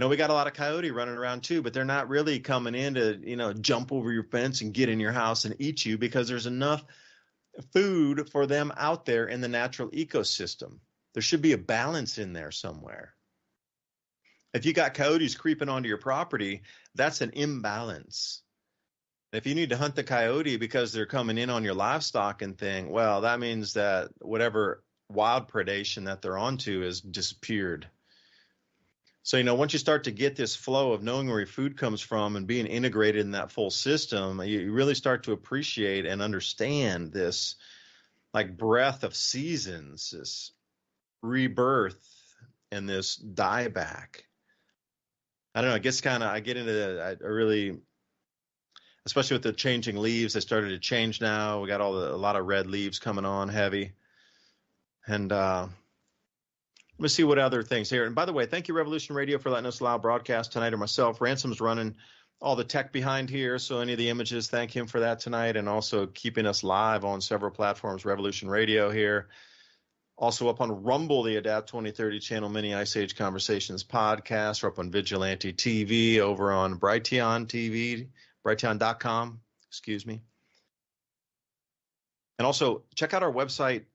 We got a lot of coyote running around too, but they're not really coming in to, jump over your fence and get in your house and eat you, because there's enough food for them out there in the natural ecosystem. There should be a balance in there somewhere. If you got coyotes creeping onto your property, that's an imbalance. If you need to hunt the coyote because they're coming in on your livestock and thing, well, that means that whatever wild predation that they're onto has disappeared. So, once you start to get this flow of knowing where your food comes from and being integrated in that full system, you really start to appreciate and understand this like breath of seasons, this rebirth and this dieback. I don't know. I guess I get into I really, especially with the changing leaves, they started to change now. We got a lot of red leaves coming on heavy. And let me see what other things here. And by the way, thank you, Revolution Radio, for letting us allow broadcast tonight, or myself. Ransom's running all the tech behind here. So any of the images, thank him for that tonight. And also keeping us live on several platforms, Revolution Radio here. Also up on Rumble, the Adapt 2030 channel, Mini Ice Age Conversations podcast. We're up on Vigilante TV, over on Brighteon TV, Brighteon.com, excuse me. And also check out our website,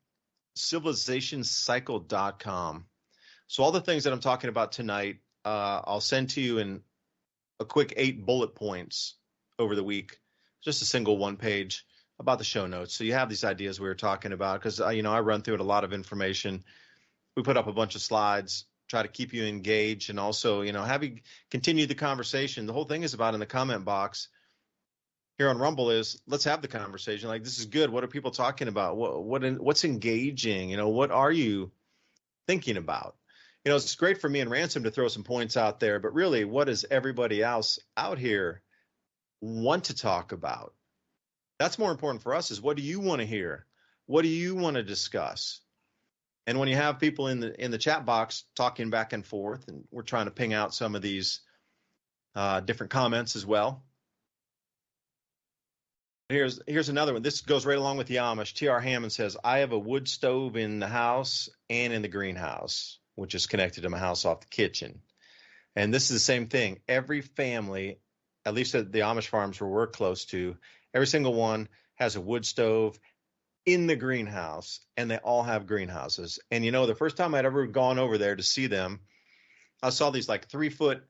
civilizationcycle.com. So all the things that I'm talking about tonight, I'll send to you in a quick 8 bullet points over the week, just a single one page about the show notes. So you have these ideas we were talking about, because, I run through it, a lot of information. We put up a bunch of slides try to keep you engaged, and also, have you continue the conversation. The whole thing is about, in the comment box here on Rumble, is let's have the conversation. Like, this is good. What are people talking about? What's engaging? What are you thinking about? It's great for me and Ransom to throw some points out there, but really, what does everybody else out here want to talk about? That's more important for us, is what do you want to hear? What do you want to discuss? And when you have people in the chat box talking back and forth, and we're trying to ping out some of these different comments as well. Here's another one. This goes right along with the Amish. T.R. Hammond says, I have a wood stove in the house and in the greenhouse, which is connected to my house off the kitchen. And this is the same thing. Every family, at least at the Amish farms where we're close to, every single one has a wood stove in the greenhouse, and they all have greenhouses. And the first time I'd ever gone over there to see them, I saw these like 3-foot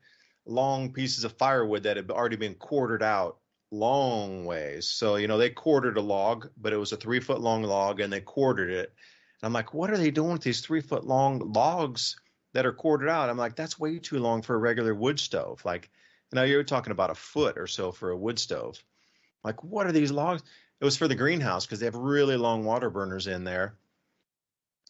long pieces of firewood that had already been quartered out long ways. So, they quartered a log, but it was a 3-foot long log, and they quartered it. And I'm like, what are they doing with these 3-foot long logs that are quartered out? I'm like, that's way too long for a regular wood stove. Like, you're talking about a foot or so for a wood stove. Like, what are these logs? It was for the greenhouse, because they have really long water burners in there.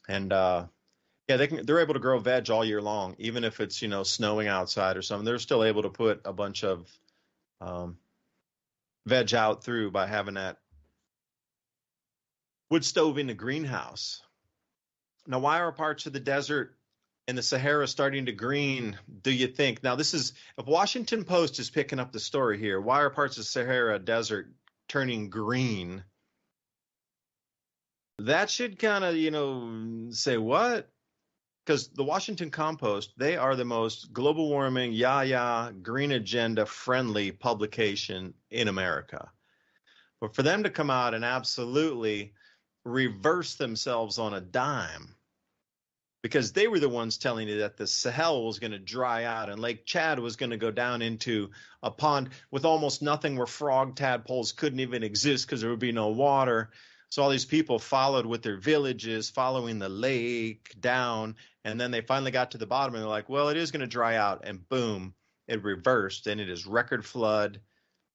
And they're able to grow veg all year long, even if it's, snowing outside or something. They're still able to put a bunch of veg out through by having that wood stove in the greenhouse. Now, why are parts of the desert and the Sahara starting to green, do you think? Now, if Washington Post is picking up the story here, why are parts of the Sahara Desert turning green? That should kind of, say what? Because the Washington Compost, they are the most global warming, green agenda friendly publication in America. But for them to come out and absolutely reverse themselves on a dime, because they were the ones telling you that the Sahel was going to dry out and Lake Chad was going to go down into a pond with almost nothing, where frog tadpoles couldn't even exist because there would be no water. So all these people followed with their villages, following the lake down, and then they finally got to the bottom and they're like, well, it is going to dry out, and boom, it reversed, and it is record flood.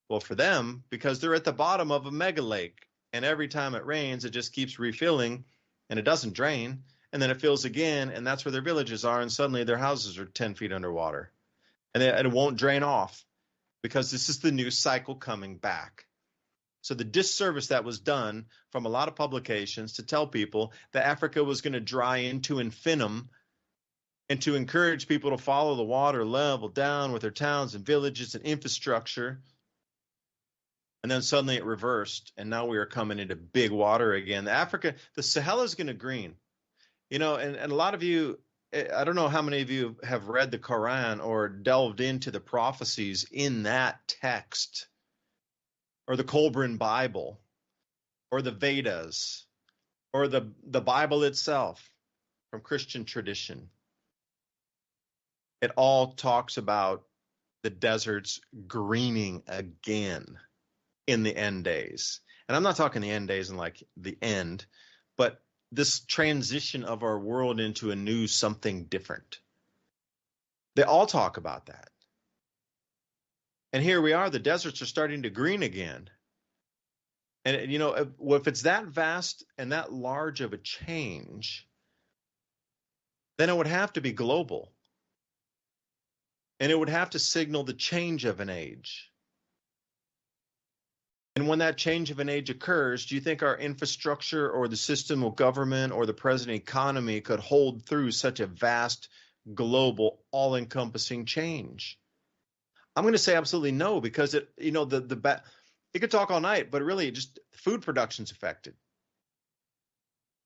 Well, for them, because they're at the bottom of a mega lake, and every time it rains, it just keeps refilling, and it doesn't drain. And then it fills again, and that's where their villages are, and suddenly their houses are 10 feet underwater. And it won't drain off, because this is the new cycle coming back. So the disservice that was done from a lot of publications to tell people that Africa was going to dry into infinitum, and to encourage people to follow the water level down with their towns and villages and infrastructure. And then suddenly it reversed, and now we are coming into big water again. The Sahel is going to green. And a lot of you, I don't know how many of you have read the Quran or delved into the prophecies in that text, or the Colburn Bible, or the Vedas, or the Bible itself from Christian tradition. It all talks about the deserts greening again in the end days. And I'm not talking the end days in like the end, but this transition of our world into a new something different. They all talk about that. And here we are, the deserts are starting to green again. And, if it's that vast and that large of a change, then it would have to be global. And it would have to signal the change of an age. And when that change of an age occurs, do you think our infrastructure or the system of government or the present economy could hold through such a vast, global, all-encompassing change? I'm going to say absolutely no, because you could talk all night, but really just food production's affected.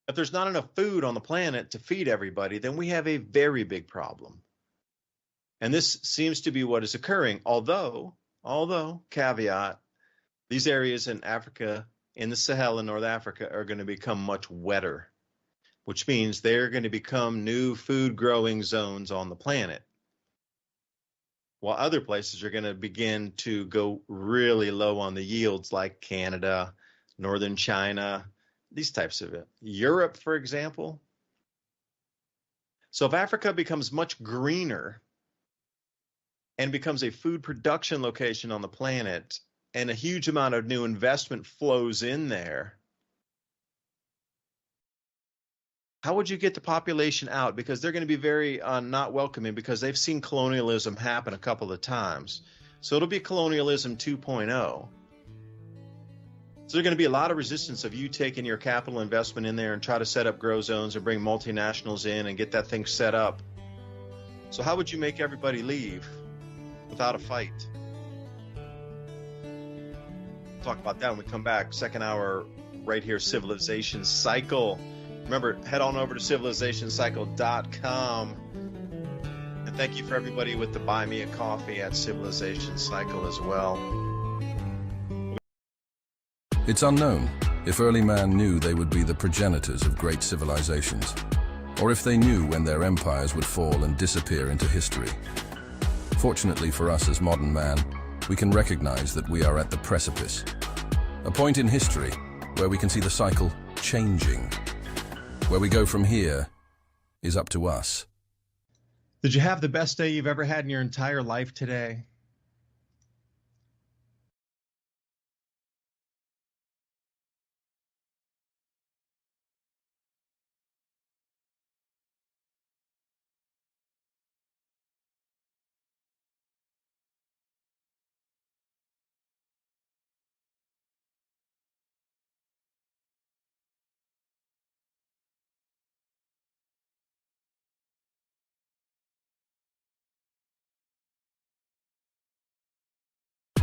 If there's not enough food on the planet to feed everybody, then we have a very big problem. And this seems to be what is occurring, although, caveat, these areas in Africa, in the Sahel in North Africa, are going to become much wetter, which means they're going to become new food growing zones on the planet. While other places are going to begin to go really low on the yields, like Canada, northern China, these types of it. Europe, for example. So if Africa becomes much greener and becomes a food production location on the planet, and a huge amount of new investment flows in there, how would you get the population out? Because they're going to be very not welcoming, because they've seen colonialism happen a couple of times. So it'll be colonialism 2.0. So there's going to be a lot of resistance of you taking your capital investment in there and try to set up grow zones and bring multinationals in and get that thing set up. So how would you make everybody leave without a fight? We'll talk about that when we come back. Second hour right here, Civilization Cycle. Remember, head on over to civilizationcycle.com. And thank you for everybody with the Buy Me a Coffee at Civilization Cycle as well. It's unknown if early man knew they would be the progenitors of great civilizations, or if they knew when their empires would fall and disappear into history. Fortunately for us as modern man, we can recognize that we are at the precipice, a point in history where we can see the cycle changing. Where we go from here is up to us. Did you have the best day you've ever had in your entire life today?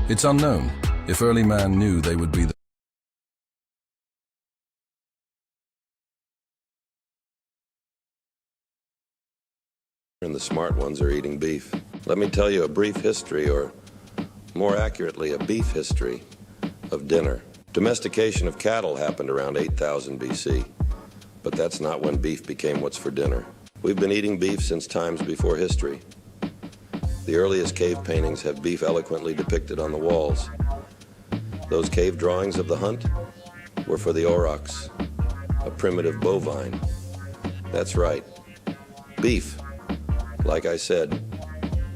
It's unknown if early man knew they would be the and the smart ones are eating beef. Let me tell you a brief history, or more accurately, a beef history of dinner. Domestication of cattle happened around 8000 BC, but that's not when beef became what's for dinner. We've been eating beef since times before history. The earliest cave paintings have beef eloquently depicted on the walls. Those cave drawings of the hunt were for the aurochs, a primitive bovine. That's right, beef. Like I said,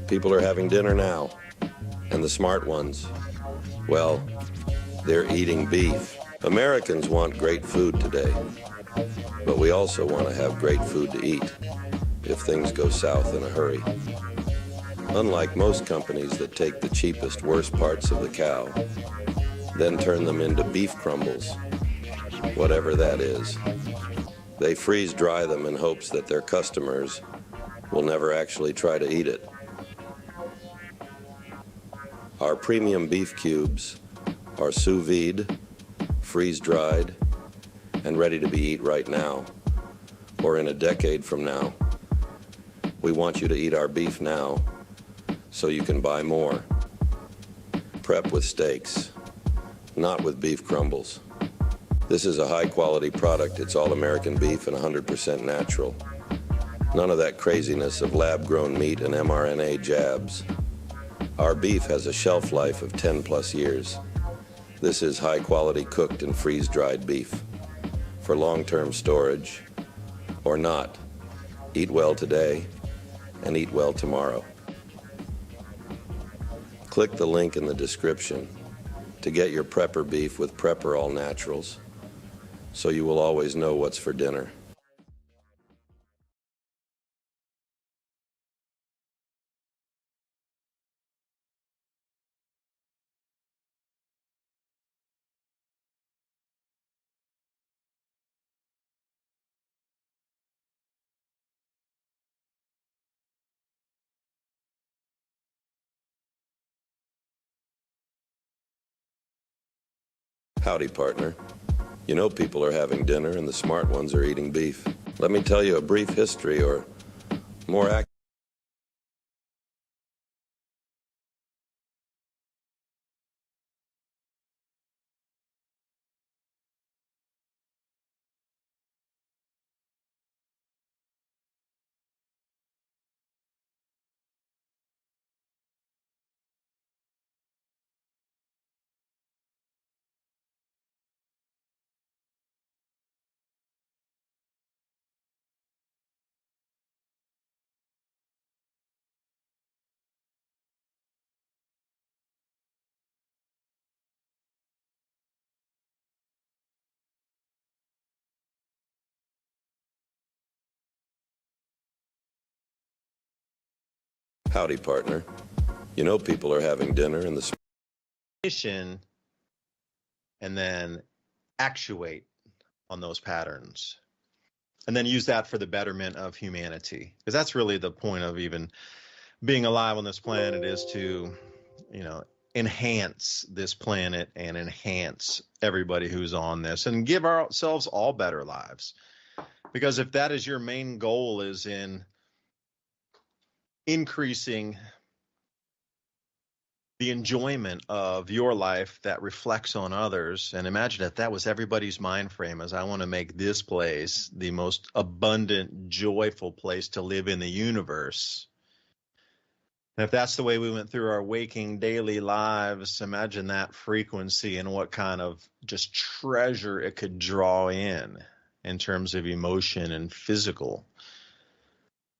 people are having dinner now, and the smart ones, well, they're eating beef. Americans want great food today, but we also want to have great food to eat if things go south in a hurry. Unlike most companies that take the cheapest, worst parts of the cow, then turn them into beef crumbles, whatever that is, they freeze-dry them in hopes that their customers will never actually try to eat it. Our premium beef cubes are sous vide, freeze-dried, and ready to be eaten right now, or in a decade from now. We want you to eat our beef now, so you can buy more. Prep with steaks, not with beef crumbles. This is a high-quality product. It's all American beef and 100% natural. None of that craziness of lab-grown meat and mRNA jabs. Our beef has a shelf life of 10+ years. This is high-quality cooked and freeze-dried beef for long-term storage or not. Eat well today and eat well tomorrow. Click the link in the description to get your Prepper beef with Prepper All Naturals, so you will always know what's for dinner. Howdy, partner. You know people are having dinner and the smart ones are eating beef. Let me tell you a brief history, or more Howdy, partner. You know people are having dinner in the... And then actuate on those patterns. And then use that for the betterment of humanity. Because that's really the point of even being alive on this planet, is to, enhance this planet and enhance everybody who's on this and give ourselves all better lives. Because if that is your main goal, is in increasing the enjoyment of your life that reflects on others, and imagine if that was everybody's mind frame, as I want to make this place the most abundant, joyful place to live in the universe. And if that's the way we went through our waking daily lives, imagine that frequency and what kind of just treasure it could draw in terms of emotion and physical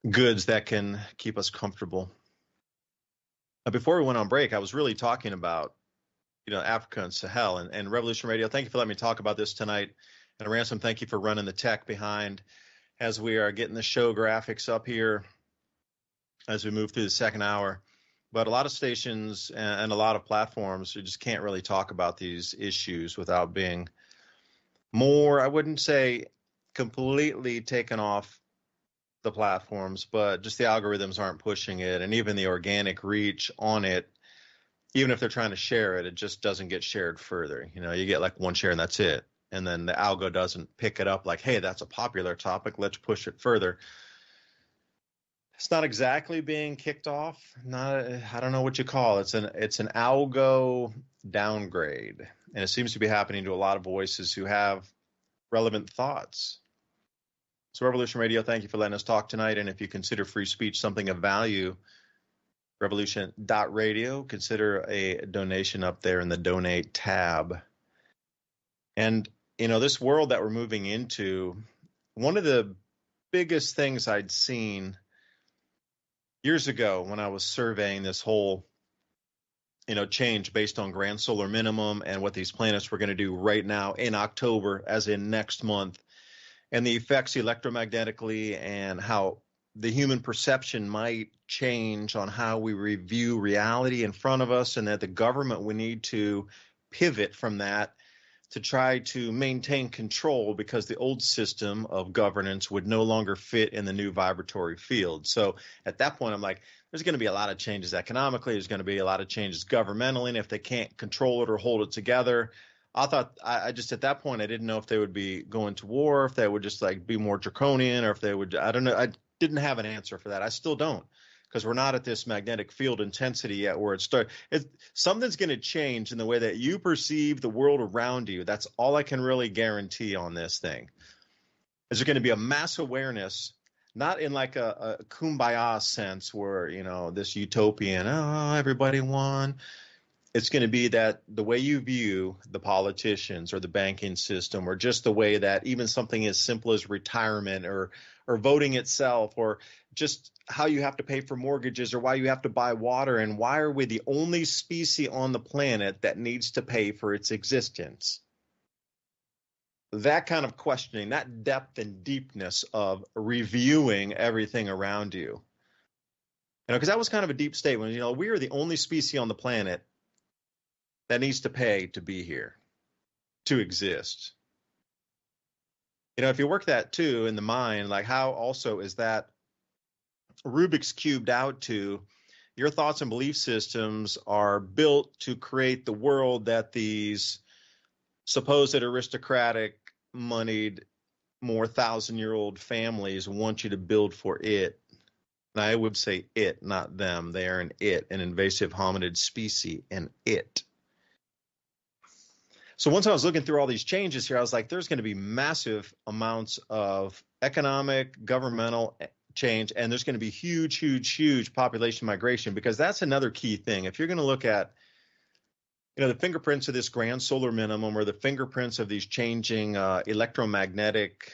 goods that can keep us comfortable. Before we went on break, I was really talking about, Africa and Sahel and Revolution Radio. Thank you for letting me talk about this tonight. And Ransom, thank you for running the tech behind as we are getting the show graphics up here as we move through the second hour. But a lot of stations and a lot of platforms, you just can't really talk about these issues without being more, I wouldn't say completely taken off the platforms, but just the algorithms aren't pushing it, and even the organic reach on it, even if they're trying to share it, it just doesn't get shared further. You get like one share and that's it, and then the algo doesn't pick it up like, hey, that's a popular topic, let's push it further. It's not exactly being kicked off. I don't know what you call it. It's an algo downgrade, and it seems to be happening to a lot of voices who have relevant thoughts. So Revolution Radio, thank you for letting us talk tonight. And if you consider free speech something of value, revolution.radio, consider a donation up there in the donate tab. And, this world that we're moving into, one of the biggest things I'd seen years ago when I was surveying this whole, change based on grand solar minimum and what these planets were going to do right now in October, as in next month, and the effects electromagnetically and how the human perception might change on how we review reality in front of us, and that the government would need to pivot from that to try to maintain control, because the old system of governance would no longer fit in the new vibratory field. So at that point, I'm like, there's going to be a lot of changes economically. There's going to be a lot of changes governmentally. And if they can't control it or hold it together, I just, at that point, I didn't know if they would be going to war, if they would just like be more draconian, or if they would, I don't know. I didn't have an answer for that. I still don't, because we're not at this magnetic field intensity yet where it starts. Something's going to change in the way that you perceive the world around you. That's all I can really guarantee on this thing. Is there going to be a mass awareness, not in like a kumbaya sense where, this utopian, everybody won. It's going to be that the way you view the politicians or the banking system, or just the way that even something as simple as retirement or voting itself, or just how you have to pay for mortgages, or why you have to buy water, and why are we the only species on the planet that needs to pay for its existence? That kind of questioning, that depth and deepness of reviewing everything around you. Because that was kind of a deep statement. We are the only species on the planet that needs to pay to be here, to exist. If you work that too in the mind, like how also is that Rubik's cubed out to your thoughts and belief systems are built to create the world that these supposed aristocratic, moneyed, more 1,000-year-old families want you to build for it. And I would say it, not them. They are an invasive hominid species, an it. So once I was looking through all these changes here, I was like, there's going to be massive amounts of economic, governmental change, and there's going to be huge, huge, huge population migration, because that's another key thing. If you're going to look at, the fingerprints of this grand solar minimum, or the fingerprints of these changing electromagnetic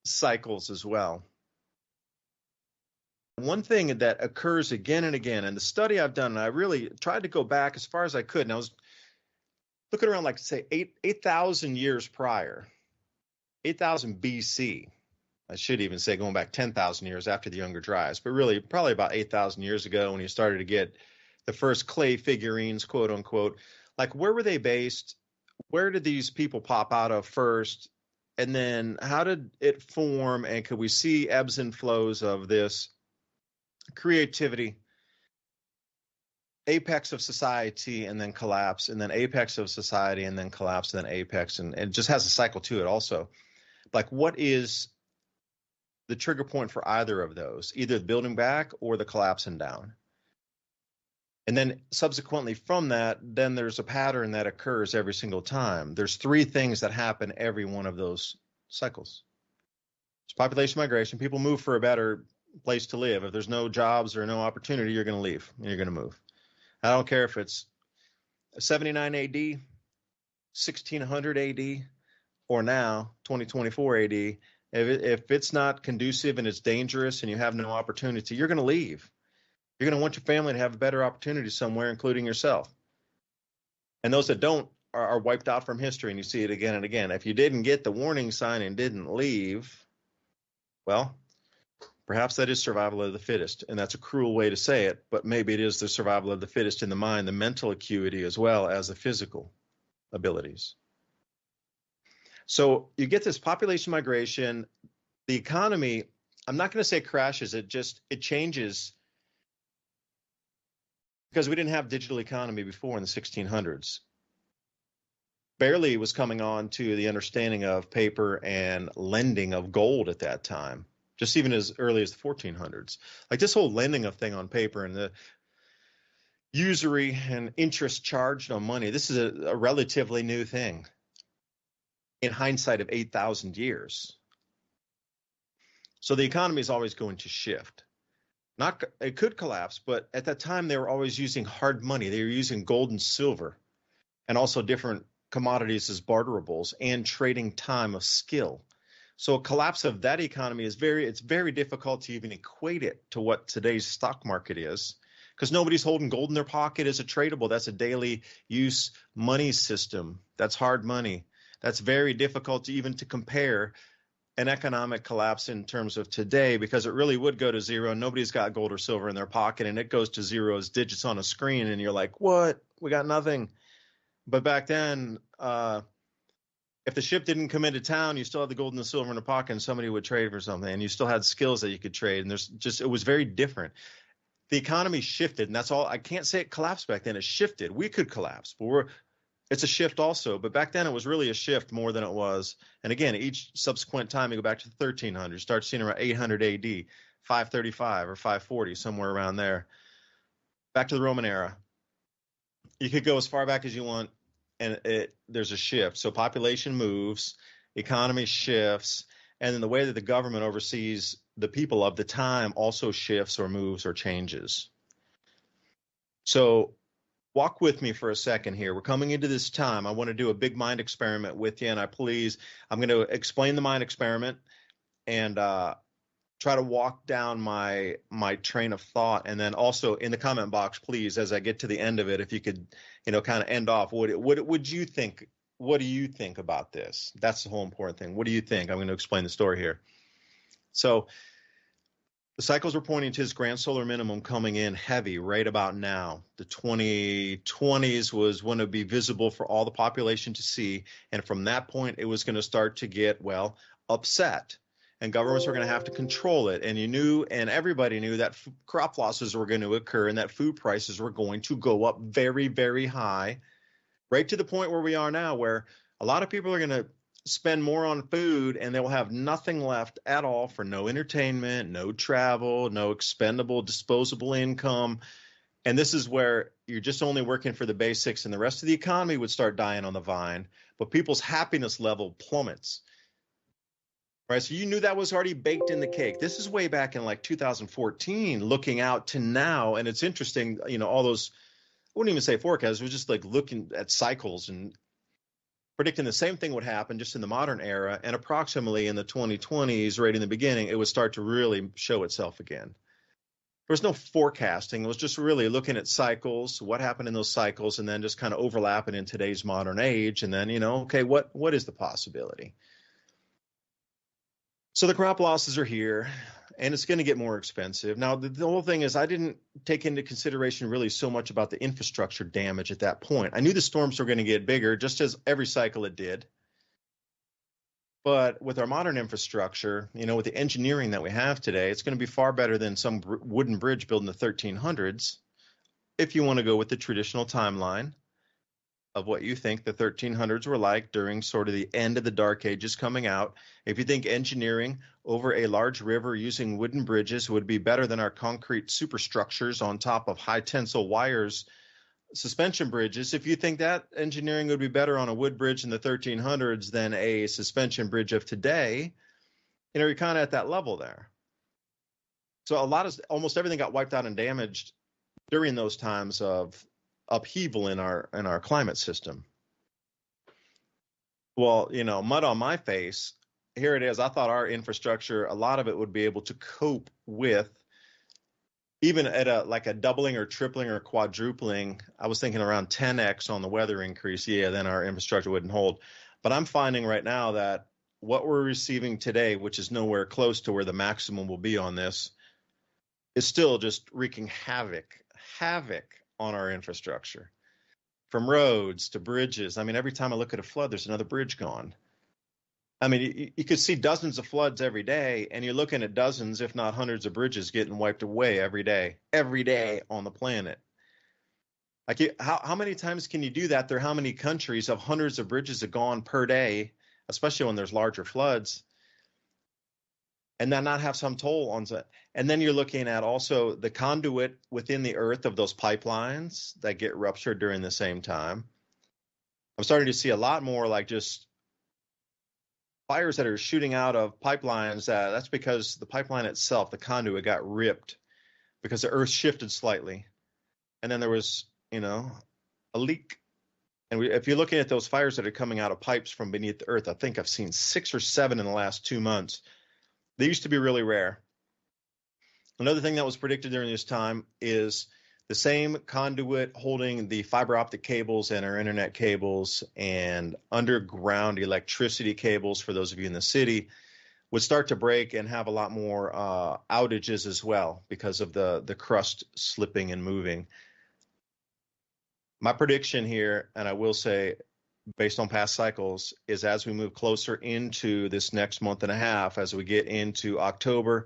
cycles as well. One thing that occurs again and again, and the study I've done, and I really tried to go back as far as I could, and I was looking around, like, say, 8,000 years prior, 8,000 BC, I should even say going back 10,000 years after the Younger Dryas, but really probably about 8,000 years ago when you started to get the first clay figurines, quote unquote. Like, where were they based? Where did these people pop out of first? And then how did it form? And could we see ebbs and flows of this creativity, apex of society and then collapse, and then apex of society and then collapse, and then apex, and it just has a cycle to it also. Like, what is the trigger point for either of those, either the building back or the collapsing down? And then subsequently from that, then there's a pattern that occurs every single time. There's three things that happen every one of those cycles. It's population migration. People move for a better place to live. If there's no jobs or no opportunity, you're going to leave and you're going to move. I don't care if it's 79 AD, 1600 AD, or now 2024 AD. If it's not conducive and it's dangerous and you have no opportunity, you're going to leave. You're going to want your family to have a better opportunity somewhere, including yourself. And those that don't are wiped out from history, and you see it again and again. If you didn't get the warning sign and didn't leave, well, perhaps that is survival of the fittest, and that's a cruel way to say it, but maybe it is the survival of the fittest in the mind, the mental acuity as well as the physical abilities. So you get this population migration, the economy, I'm not going to say crashes, it changes, because we didn't have digital economy before in the 1600s. Barely was coming on to the understanding of paper and lending of gold at that time, just even as early as the 1400s. Like this whole lending of thing on paper and the usury and interest charged on money, this is a relatively new thing in hindsight of 8,000 years. So the economy is always going to shift. It could collapse, but at that time they were always using hard money. They were using gold and silver and also different commodities as barterables and trading time of skill. So a collapse of that economy it's very difficult to even equate it to what today's stock market is, because nobody's holding gold in their pocket as a tradable. That's a daily use money system. That's hard money. That's very difficult to even to compare an economic collapse in terms of today, because it really would go to zero. Nobody's got gold or silver in their pocket, and it goes to zero as digits on a screen, and you're like, what? We got nothing. But back then, if the ship didn't come into town, you still had the gold and the silver in the pocket, and somebody would trade for something, and you still had skills that you could trade, and it was very different. The economy shifted, and that's all. I can't say it collapsed back then. It shifted. We could collapse, but it's a shift also, but back then it was really a shift more than it was. And again, each subsequent time you go back to the 1300s, start seeing around 800 AD, 535 or 540, somewhere around there. Back to the Roman era. You could go as far back as you want, and there's a shift. So population moves, economy shifts, and then the way that the government oversees the people of the time also shifts or moves or changes. So walk with me for a second here. We're coming into this time. I want to do a big mind experiment with you, and I'm going to explain the mind experiment and try to walk down my train of thought. And then also in the comment box, please, as I get to the end of it, if you could, kind of end off, what would you think? What do you think about this? That's the whole important thing. What do you think? I'm going to explain the story here. So the cycles were pointing to his grand solar minimum coming in heavy right about now. The 2020s was when it would be visible for all the population to see. And from that point, it was going to start to get, upset. And governments were going to have to control it. And you knew, and everybody knew, that crop losses were going to occur and that food prices were going to go up very, very high, right to the point where we are now, where a lot of people are going to spend more on food and they will have nothing left at all for no entertainment, no travel, no expendable, disposable income. And this is where you're just only working for the basics, and the rest of the economy would start dying on the vine, but people's happiness level plummets. Right, so you knew that was already baked in the cake. This is way back in like 2014, looking out to now. And it's interesting, all those, I wouldn't even say forecasts, it was just like looking at cycles and predicting the same thing would happen just in the modern era. And approximately in the 2020s, right in the beginning, it would start to really show itself again. There was no forecasting. It was just really looking at cycles, what happened in those cycles, and then just kind of overlapping in today's modern age. And then, okay, what is the possibility? So the crop losses are here, and it's going to get more expensive. Now, the whole thing is I didn't take into consideration really so much about the infrastructure damage at that point. I knew the storms were going to get bigger, just as every cycle it did. But with our modern infrastructure, with the engineering that we have today, it's going to be far better than some wooden bridge built in the 1300s. If you want to go with the traditional timeline of what you think the 1300s were like during sort of the end of the Dark Ages coming out, if you think engineering over a large river using wooden bridges would be better than our concrete superstructures on top of high tensile wires, suspension bridges, if you think that engineering would be better on a wood bridge in the 1300s than a suspension bridge of today, you're kind of at that level there. So almost everything got wiped out and damaged during those times of upheaval in our climate system. Well, mud on my face. Here it is. I thought our infrastructure, a lot of it would be able to cope with, even at a doubling or tripling or quadrupling. I was thinking around 10x on the weather increase. Yeah, then our infrastructure wouldn't hold. But I'm finding right now that what we're receiving today, which is nowhere close to where the maximum will be on this, is still just wreaking havoc on our infrastructure, from roads to bridges. I mean, every time I look at a flood, there's another bridge gone. I mean, you could see dozens of floods every day, and you're looking at dozens, if not hundreds of bridges getting wiped away every day on the planet. Like, how many times can you do that? There are how many countries of hundreds of bridges are gone per day, especially when there's larger floods, and then not have some toll on that. And then you're looking at also the conduit within the earth of those pipelines that get ruptured during the same time. I'm starting to see a lot more like just fires that are shooting out of pipelines. That's because the pipeline itself, the conduit, got ripped because the earth shifted slightly. And then there was, a leak. And if you're looking at those fires that are coming out of pipes from beneath the earth, I think I've seen 6 or 7 in the last 2 months. They used to be really rare. Another thing that was predicted during this time is the same conduit holding the fiber optic cables and our internet cables and underground electricity cables, for those of you in the city, would start to break and have a lot more outages as well because of the crust slipping and moving. My prediction here, and I will say based on past cycles, is as we move closer into this next month and a half, as we get into October,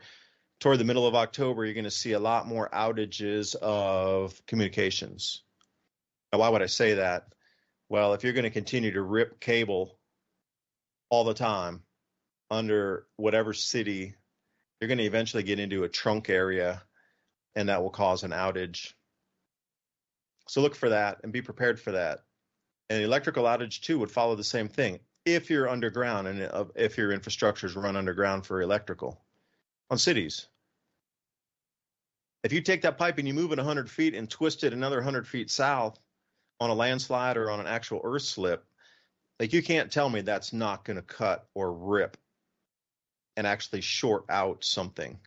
toward the middle of October, you're going to see a lot more outages of communications. Now, why would I say that? Well, if you're going to continue to rip cable all the time under whatever city, you're going to eventually get into a trunk area, and that will cause an outage. So look for that and be prepared for that. And electrical outage, too, would follow the same thing if you're underground and if your infrastructure is run underground for electrical on cities. If you take that pipe and you move it 100 feet and twist it another 100 feet south on a landslide or on an actual earth slip, like, you can't tell me that's not going to cut or rip and actually short out something.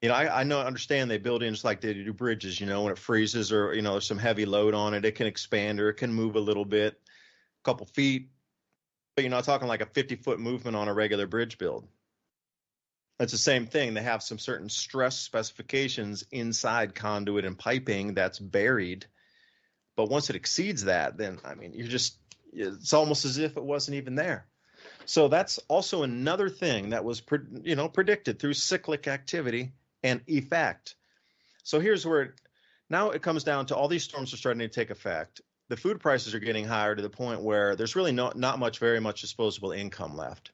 I understand they build in just like they do bridges, when it freezes or, there's some heavy load on it, it can expand or it can move a little bit, a couple feet, but you're not talking like a 50-foot movement on a regular bridge build. It's the same thing. They have some certain stress specifications inside conduit and piping that's buried. But once it exceeds that, then, it's almost as if it wasn't even there. So that's also another thing that was, predicted through cyclic activity and effect. So here's where now it comes down to all these storms are starting to take effect. The food prices are getting higher to the point where there's really not very much disposable income left.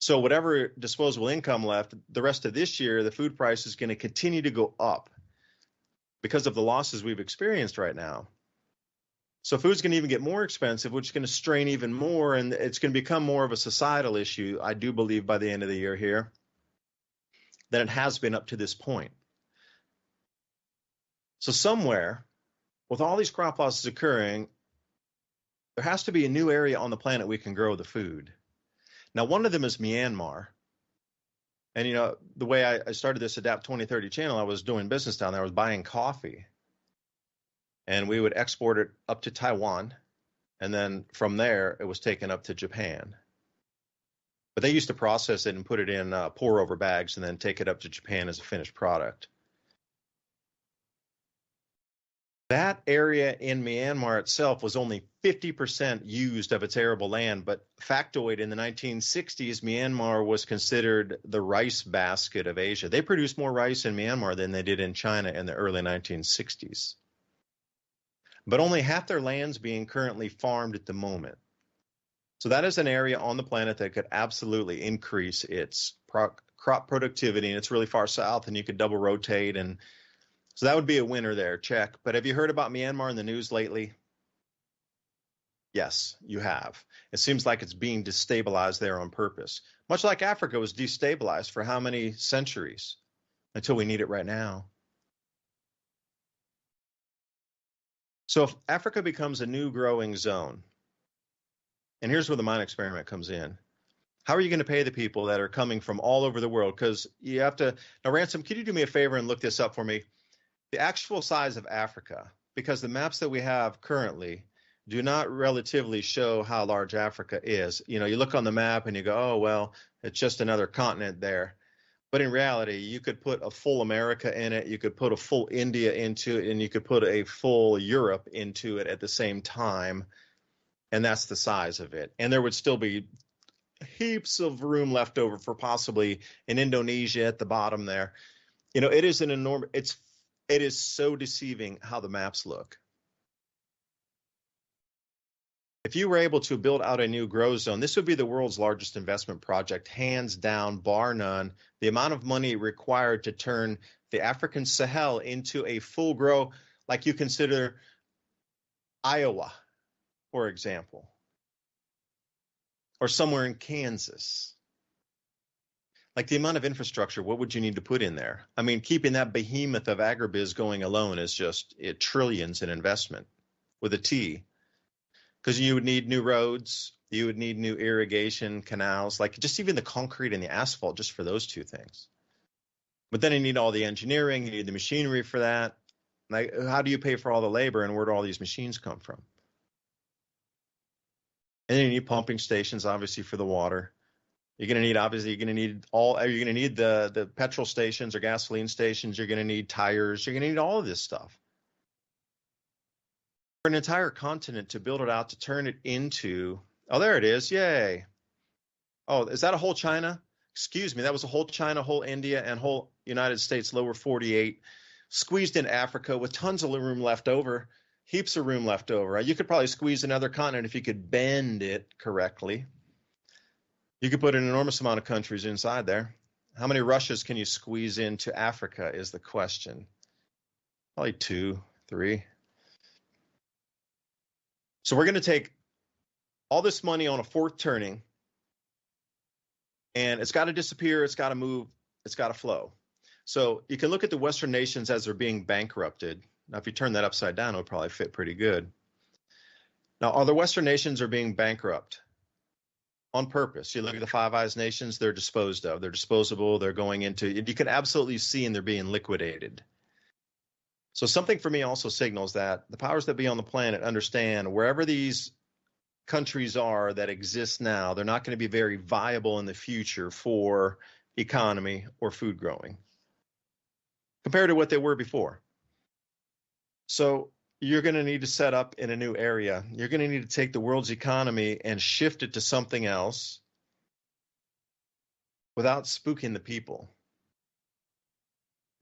So whatever disposable income left, the rest of this year, the food price is going to continue to go up because of the losses we've experienced right now. So food's going to even get more expensive, which is going to strain even more, and it's going to become more of a societal issue, I do believe, by the end of the year here, than it has been up to this point. So somewhere, with all these crop losses occurring, there has to be a new area on the planet we can grow the food. Now, one of them is Myanmar. And, the way I started this Adapt 2030 channel, I was doing business down there. I was buying coffee. And we would export it up to Taiwan. And then from there, it was taken up to Japan. But they used to process it and put it in pour over bags and then take it up to Japan as a finished product. That area in Myanmar itself was only 50% used of its arable land, but factoid in the 1960s, Myanmar was considered the rice basket of Asia. They produced more rice in Myanmar than they did in China in the early 1960s. But only half their land's being currently farmed at the moment. So that is an area on the planet that could absolutely increase its crop productivity, and it's really far south, and you could double rotate, and so that would be a winner there, check. But have you heard about Myanmar in the news lately? Yes, you have. It seems like it's being destabilized there on purpose. Much like Africa was destabilized for how many centuries? Until we need it right now. So if Africa becomes a new growing zone, and here's where the mind experiment comes in. How are you going to pay the people that are coming from all over the world? Because you have to, now Ransom, can you do me a favor and look this up for me? The actual size of Africa, because the maps that we have currently do not relatively show how large Africa is. You know, you look on the map and you go, oh, well, it's just another continent there. But in reality, you could put a full America in it, you could put a full India into it, and you could put a full Europe into it at the same time. And that's the size of it. And there would still be heaps of room left over for possibly in Indonesia at the bottom there. You know, it is an enormous, it is so deceiving how the maps look. If you were able to build out a new grow zone, this would be the world's largest investment project, hands down, bar none. The amount of money required to turn the African Sahel into a full grow, like you consider Iowa, for example, or somewhere in Kansas. Like the amount of infrastructure, what would you need to put in there? I mean, keeping that behemoth of agribiz going alone is just trillions in investment with a T. Because you would need new roads, you would need new irrigation canals, like just even the concrete and the asphalt, just for those two things. But then you need all the engineering, you need the machinery for that. Like, how do you pay for all the labor, and where do all these machines come from? And then you need pumping stations, obviously, for the water. You're going to need, obviously, you're going to need the petrol stations or gasoline stations. You're going to need tires. You're going to need all of this stuff. For an entire continent to build it out, to turn it into, oh, there it is. Yay. Oh, is that a whole China? Excuse me. That was a whole China, whole India, and whole United States, lower 48, squeezed in Africa with tons of room left over, heaps of room left over. You could probably squeeze another continent if you could bend it correctly. You could put an enormous amount of countries inside there. How many Russias can you squeeze into Africa is the question. Probably 2, 3. So we're going to take all this money on a fourth turning, and it's got to disappear, it's got to move, it's got to flow. So you can look at the Western nations as they're being bankrupted. Now, if you turn that upside down, it would probably fit pretty good. Now, all the Western nations are being bankrupt on purpose. You look at the Five Eyes nations, they're disposed of. They're disposable. They're going into, you can absolutely see, and they're being liquidated. So something for me also signals that the powers that be on the planet understand wherever these countries are that exist now, they're not going to be very viable in the future for economy or food growing compared to what they were before. So you're going to need to set up in a new area. You're going to need to take the world's economy and shift it to something else without spooking the people.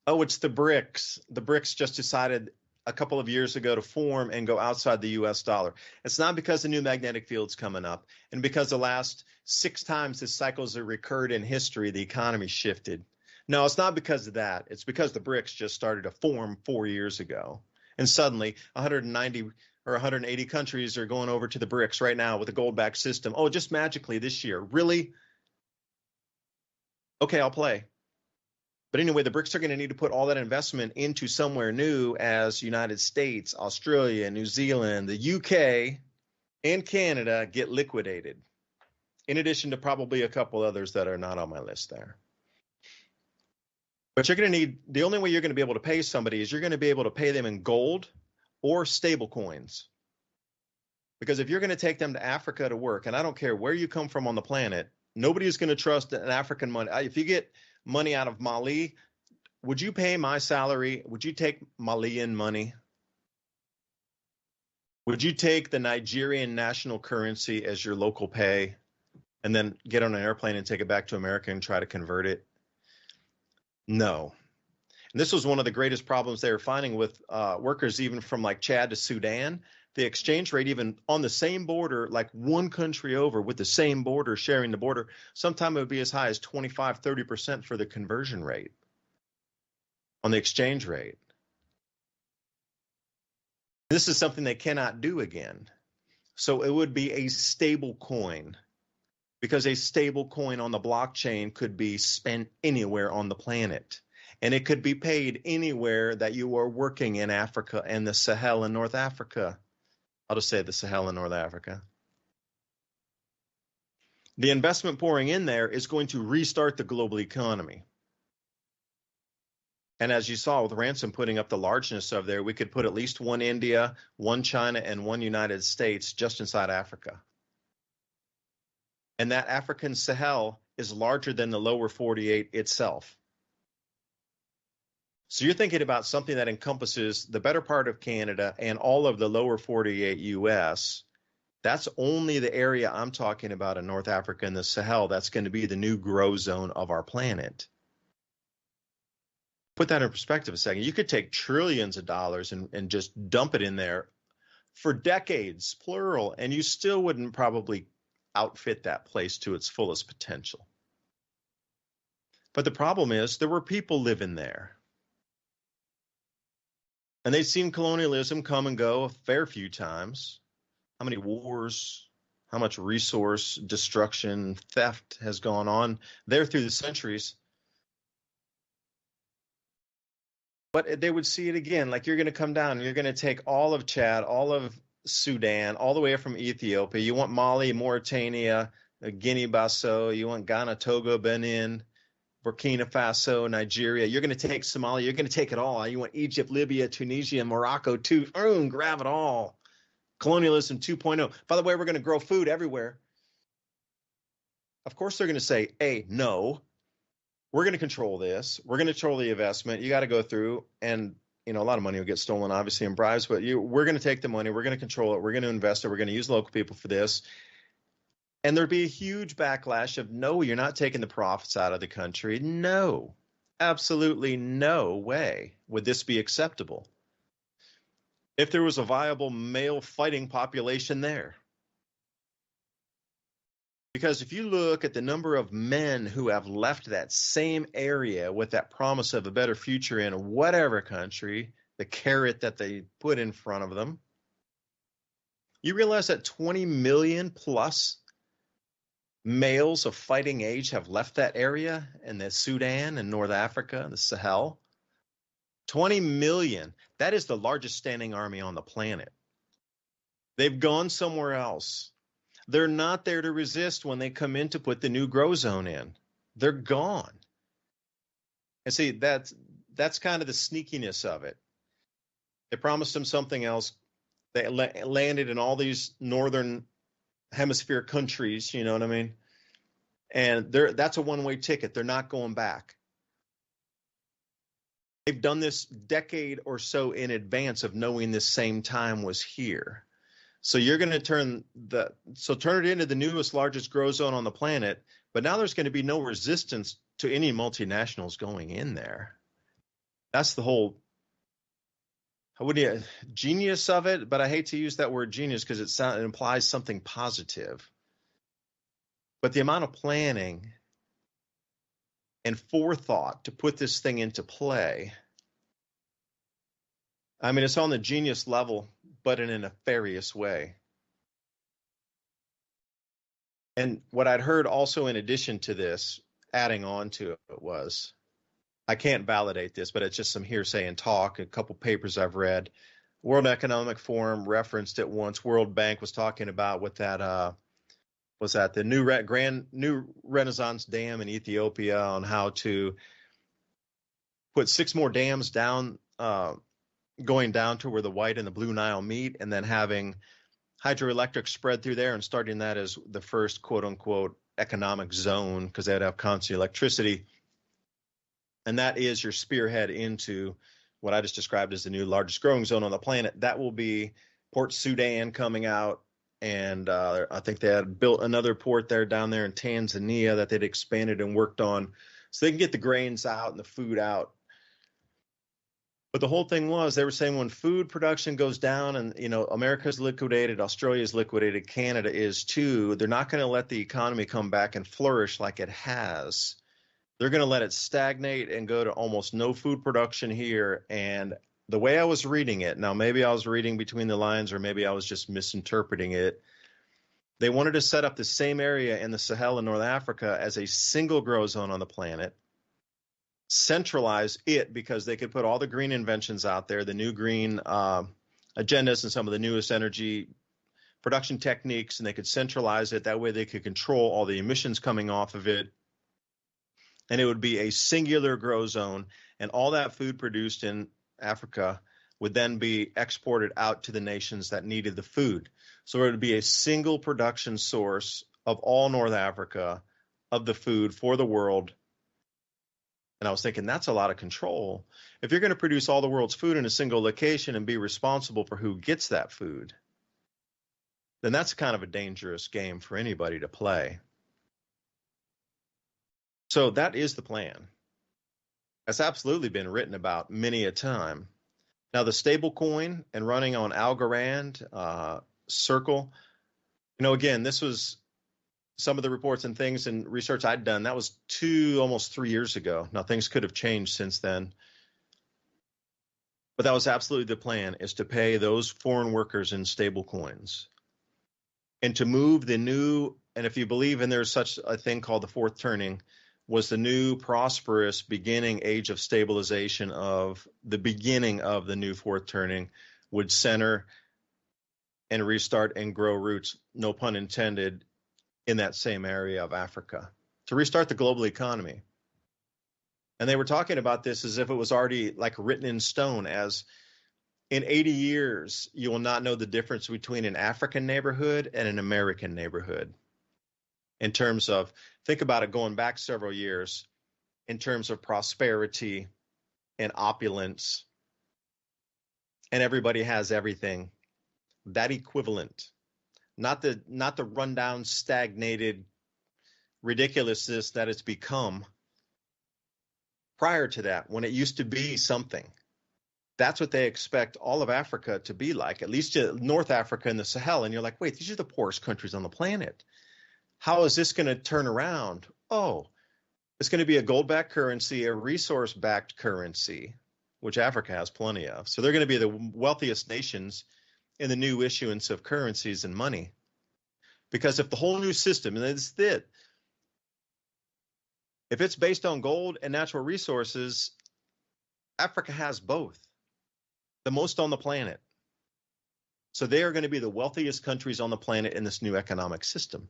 Oh, it's the BRICS. The BRICS just decided a couple of years ago to form and go outside the US dollar. It's not because the new magnetic field's coming up and because the last 6 times this cycles have recurred in history, the economy shifted. No, it's not because of that. It's because the BRICS just started to form 4 years ago. And suddenly 190 or 180 countries are going over to the BRICS right now with a gold-backed system. Oh, just magically this year. Really? Okay, I'll play. But anyway, the BRICS are going to need to put all that investment into somewhere new as United States, Australia, New Zealand, the UK, and Canada get liquidated, in addition to probably a couple others that are not on my list there. But you're going to need, the only way you're going to be able to pay somebody is you're going to be able to pay them in gold or stable coins. Because if you're going to take them to Africa to work, and I don't care where you come from on the planet, Nobody is going to trust an African money. If you get money out of Mali, would you pay my salary? Would you take Malian money? Would you take the Nigerian national currency as your local pay and then get on an airplane and take it back to America and try to convert it? No. And this was one of the greatest problems they were finding with workers even from like Chad to Sudan. The exchange rate, even on the same border, like one country over with the same border, sharing the border, sometimes it would be as high as 25, 30% for the conversion rate on the exchange rate. This is something they cannot do again. So it would be a stable coin, because a stable coin on the blockchain could be spent anywhere on the planet. And it could be paid anywhere that you are working in Africa and the Sahel in North Africa. I'll just say the Sahel in North Africa. The investment pouring in there is going to restart the global economy. And as you saw with Ransom putting up the largeness of there, we could put at least one India, one China, and one United States just inside Africa. And that African Sahel is larger than the lower 48 itself. So you're thinking about something that encompasses the better part of Canada and all of the lower 48 US. That's only the area I'm talking about in North Africa and the Sahel. That's going to be the new grow zone of our planet. Put that in perspective a second. You could take trillions of dollars and just dump it in there for decades, plural, and you still wouldn't probably outfit that place to its fullest potential. But the problem is there were people living there. And they've seen colonialism come and go a fair few times. How many wars, how much resource destruction, theft has gone on there through the centuries. But they would see it again, like you're going to come down, you're going to take all of Chad, all of Sudan, all the way from Ethiopia. You want Mali, Mauritania, Guinea-Bissau, you want Ghana, Togo, Benin, Burkina Faso, Nigeria. You're going to take Somalia. You're going to take it all. You want Egypt, Libya, Tunisia, Morocco, too. Grab it all. Colonialism 2.0. By the way, we're going to grow food everywhere. Of course, they're going to say, hey, no, we're going to control this. We're going to control the investment. You got to go through, and a lot of money will get stolen, obviously, in bribes, but we're going to take the money. We're going to control it. We're going to invest it. We're going to use local people for this. And there'd be a huge backlash of, no, you're not taking the profits out of the country. No, absolutely no way would this be acceptable if there was a viable male fighting population there. Because if you look at the number of men who have left that same area with that promise of a better future in whatever country, the carrot that they put in front of them, you realize that 20 million plus males of fighting age have left that area in the Sudan and North Africa, the Sahel. 20 million. That is the largest standing army on the planet. They've gone somewhere else. They're not there to resist when they come in to put the new grow zone in. They're gone. And see, that's kind of the sneakiness of it. They promised them something else. They landed in all these northern hemisphere countries, you know what I mean? And that's a one-way ticket. They're not going back. They've done this decade or so in advance of knowing this same time was here. So you're going to turn it into the newest, largest grow zone on the planet, but now there's going to be no resistance to any multinationals going in there. That's the whole genius of it, but I hate to use that word genius because it implies something positive. But the amount of planning and forethought to put this thing into play, I mean, it's on the genius level, but in a nefarious way. And what I'd heard also in addition to this, adding on to it was, I can't validate this, but it's just some hearsay and talk, a couple papers I've read. World Economic Forum referenced it once. World Bank was talking about what that was that the new Renaissance Dam in Ethiopia, on how to put 6 more dams down, going down to where the White and the Blue Nile meet, and then having hydroelectric spread through there and starting that as the first quote unquote economic zone because they'd have constant electricity. And that is your spearhead into what I just described as the new largest growing zone on the planet. That will be Port Sudan coming out. And I think they had built another port there down there in Tanzania that they'd expanded and worked on so they can get the grains out and the food out. But the whole thing was, they were saying when food production goes down and, you know, America's liquidated, Australia's liquidated, Canada is too, they're not going to let the economy come back and flourish like it has. They're going to let it stagnate and go to almost no food production here. And the way I was reading it, now maybe I was reading between the lines or maybe I was just misinterpreting it, they wanted to set up the same area in the Sahel in North Africa as a single grow zone on the planet, centralize it because they could put all the green inventions out there, the new green agendas and some of the newest energy production techniques, and they could centralize it. That way they could control all the emissions coming off of it. And it would be a singular grow zone, and all that food produced in Africa would then be exported out to the nations that needed the food. So it would be a single production source of all North Africa of the food for the world. And I was thinking, that's a lot of control. If you're going to produce all the world's food in a single location and be responsible for who gets that food, then that's kind of a dangerous game for anybody to play. So that is the plan. That's absolutely been written about many a time. Now, the stable coin and running on Algorand, Circle, you know, again, this was some of the reports and things and research I'd done. That was almost 3 years ago. Now, things could have changed since then. But that was absolutely the plan, is to pay those foreign workers in stable coins and to move the new, and if you believe in there's such a thing called the fourth turning, was the new prosperous beginning age of stabilization of the beginning of the new fourth turning would center and restart and grow roots, no pun intended, in that same area of Africa to restart the global economy. And they were talking about this as if it was already like written in stone, as in 80 years, you will not know the difference between an African neighborhood and an American neighborhood. In terms of, think about it going back several years, in terms of prosperity and opulence, and everybody has everything, that equivalent, not the rundown, stagnated ridiculousness that it's become prior to that, when it used to be something. That's what they expect all of Africa to be like, at least North Africa and the Sahel. And you're like, wait, these are the poorest countries on the planet. How is this going to turn around? Oh, it's going to be a gold-backed currency, a resource-backed currency, which Africa has plenty of. So they're going to be the wealthiest nations in the new issuance of currencies and money. Because if the whole new system, and it's it, if it's based on gold and natural resources, Africa has both, the most on the planet. So they are going to be the wealthiest countries on the planet in this new economic system.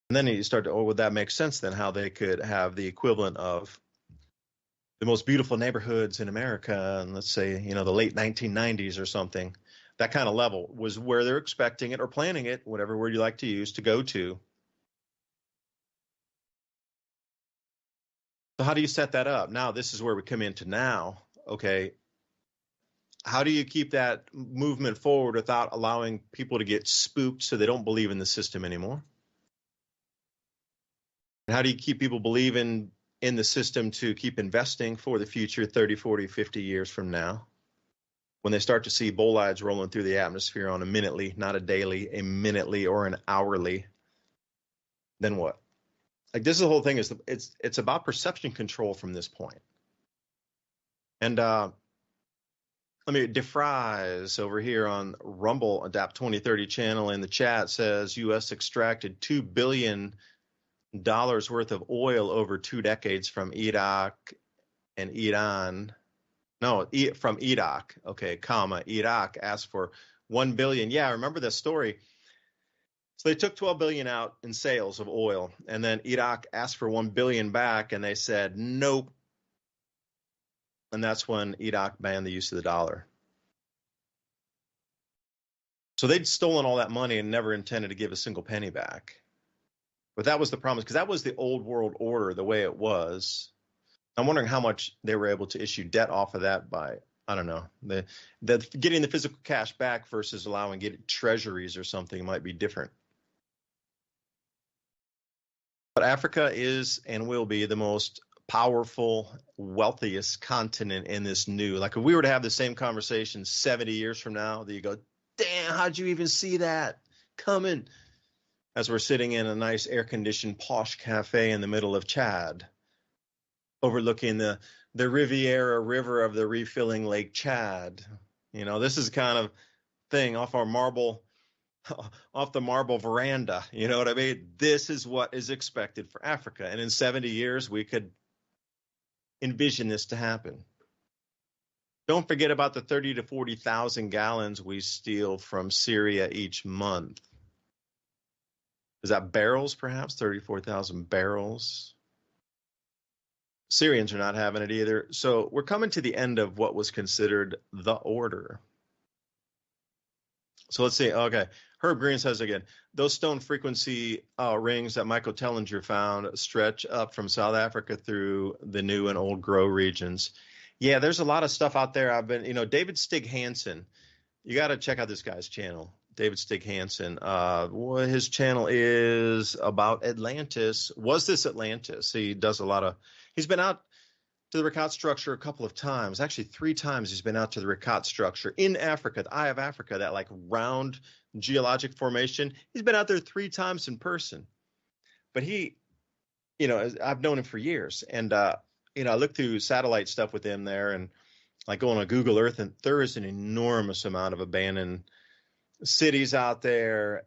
And then you start to, would that make sense then, how they could have the equivalent of the most beautiful neighborhoods in America, and let's say, the late 1990s or something, that kind of level was where they're expecting it or planning it, whatever word you like to use, to go to. So how do you set that up? Now, this is where we come into now. Okay, how do you keep that movement forward without allowing people to get spooked so they don't believe in the system anymore? And how do you keep people believing in the system to keep investing for the future 30, 40, 50 years from now? When they start to see bolides rolling through the atmosphere on a minutely, not a daily, a minutely or an hourly, then what? Like, this is the whole thing, is it's about perception control from this point. And DeFries over here on Rumble Adapt 2030 channel in the chat says U.S. extracted $2 billion worth of oil over 2 decades from Iraq and Iran. No, from Iraq. Okay, Iraq asked for $1 billion. Yeah, I remember this story. So they took $12 billion out in sales of oil, and then Iraq asked for $1 billion back, and they said nope. And that's when Iraq banned the use of the dollar. So they'd stolen all that money and never intended to give a single penny back. But that was the promise, because that was the old world order, the way it was. I'm wondering how much they were able to issue debt off of that by, I don't know, the getting the physical cash back versus allowing get treasuries or something might be different. But Africa is and will be the most powerful, wealthiest continent in this new. Like if we were to have the same conversation 70 years from now, that you go, damn, how'd you even see that coming? As we're sitting in a nice air-conditioned posh cafe in the middle of Chad, overlooking the Riviera River of the refilling Lake Chad. You know, this is the kind of thing off the marble veranda. You know what I mean? This is what is expected for Africa. And in 70 years, we could envision this to happen. Don't forget about the 30 to 40,000 gallons we steal from Syria each month. Is that barrels, perhaps? 34,000 barrels. Syrians are not having it either. So we're coming to the end of what was considered the order. So let's see. Okay. Herb Green says again, those stone frequency rings that Michael Tellinger found stretch up from South Africa through the new and old grow regions. Yeah, there's a lot of stuff out there. David Stig Hansen, you got to check out this guy's channel. David Stig Hansen. His channel is about Atlantis. Was this Atlantis? He does he's been out to the Rakat structure a couple of times. Actually, 3 times he's been out to the Rakat structure in Africa, the Eye of Africa, that like round geologic formation. He's been out there 3 times in person. But I've known him for years. And, I looked through satellite stuff with him there and like going on Google Earth, and there is an enormous amount of abandoned cities out there,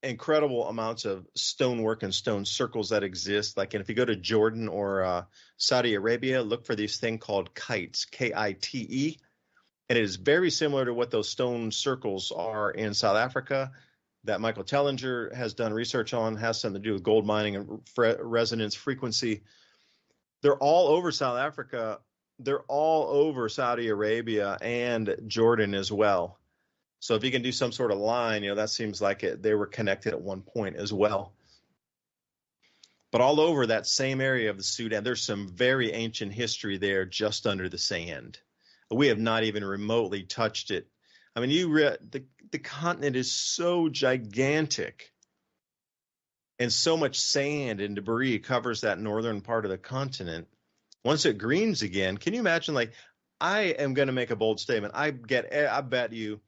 incredible amounts of stonework and stone circles that exist. Like, and if you go to Jordan or Saudi Arabia, look for these thing called kites, Kite, and it is very similar to what those stone circles are in South Africa that Michael Tellinger has done research on, has something to do with gold mining and resonance frequency. They're all over South Africa. They're all over Saudi Arabia and Jordan as well. So if you can do some sort of line, that seems like they were connected at one point as well. But all over that same area of the Sudan, there's some very ancient history there just under the sand. We have not even remotely touched it. I mean, the continent is so gigantic, and so much sand and debris covers that northern part of the continent. Once it greens again, can you imagine? Like, I am going to make a bold statement. I bet you,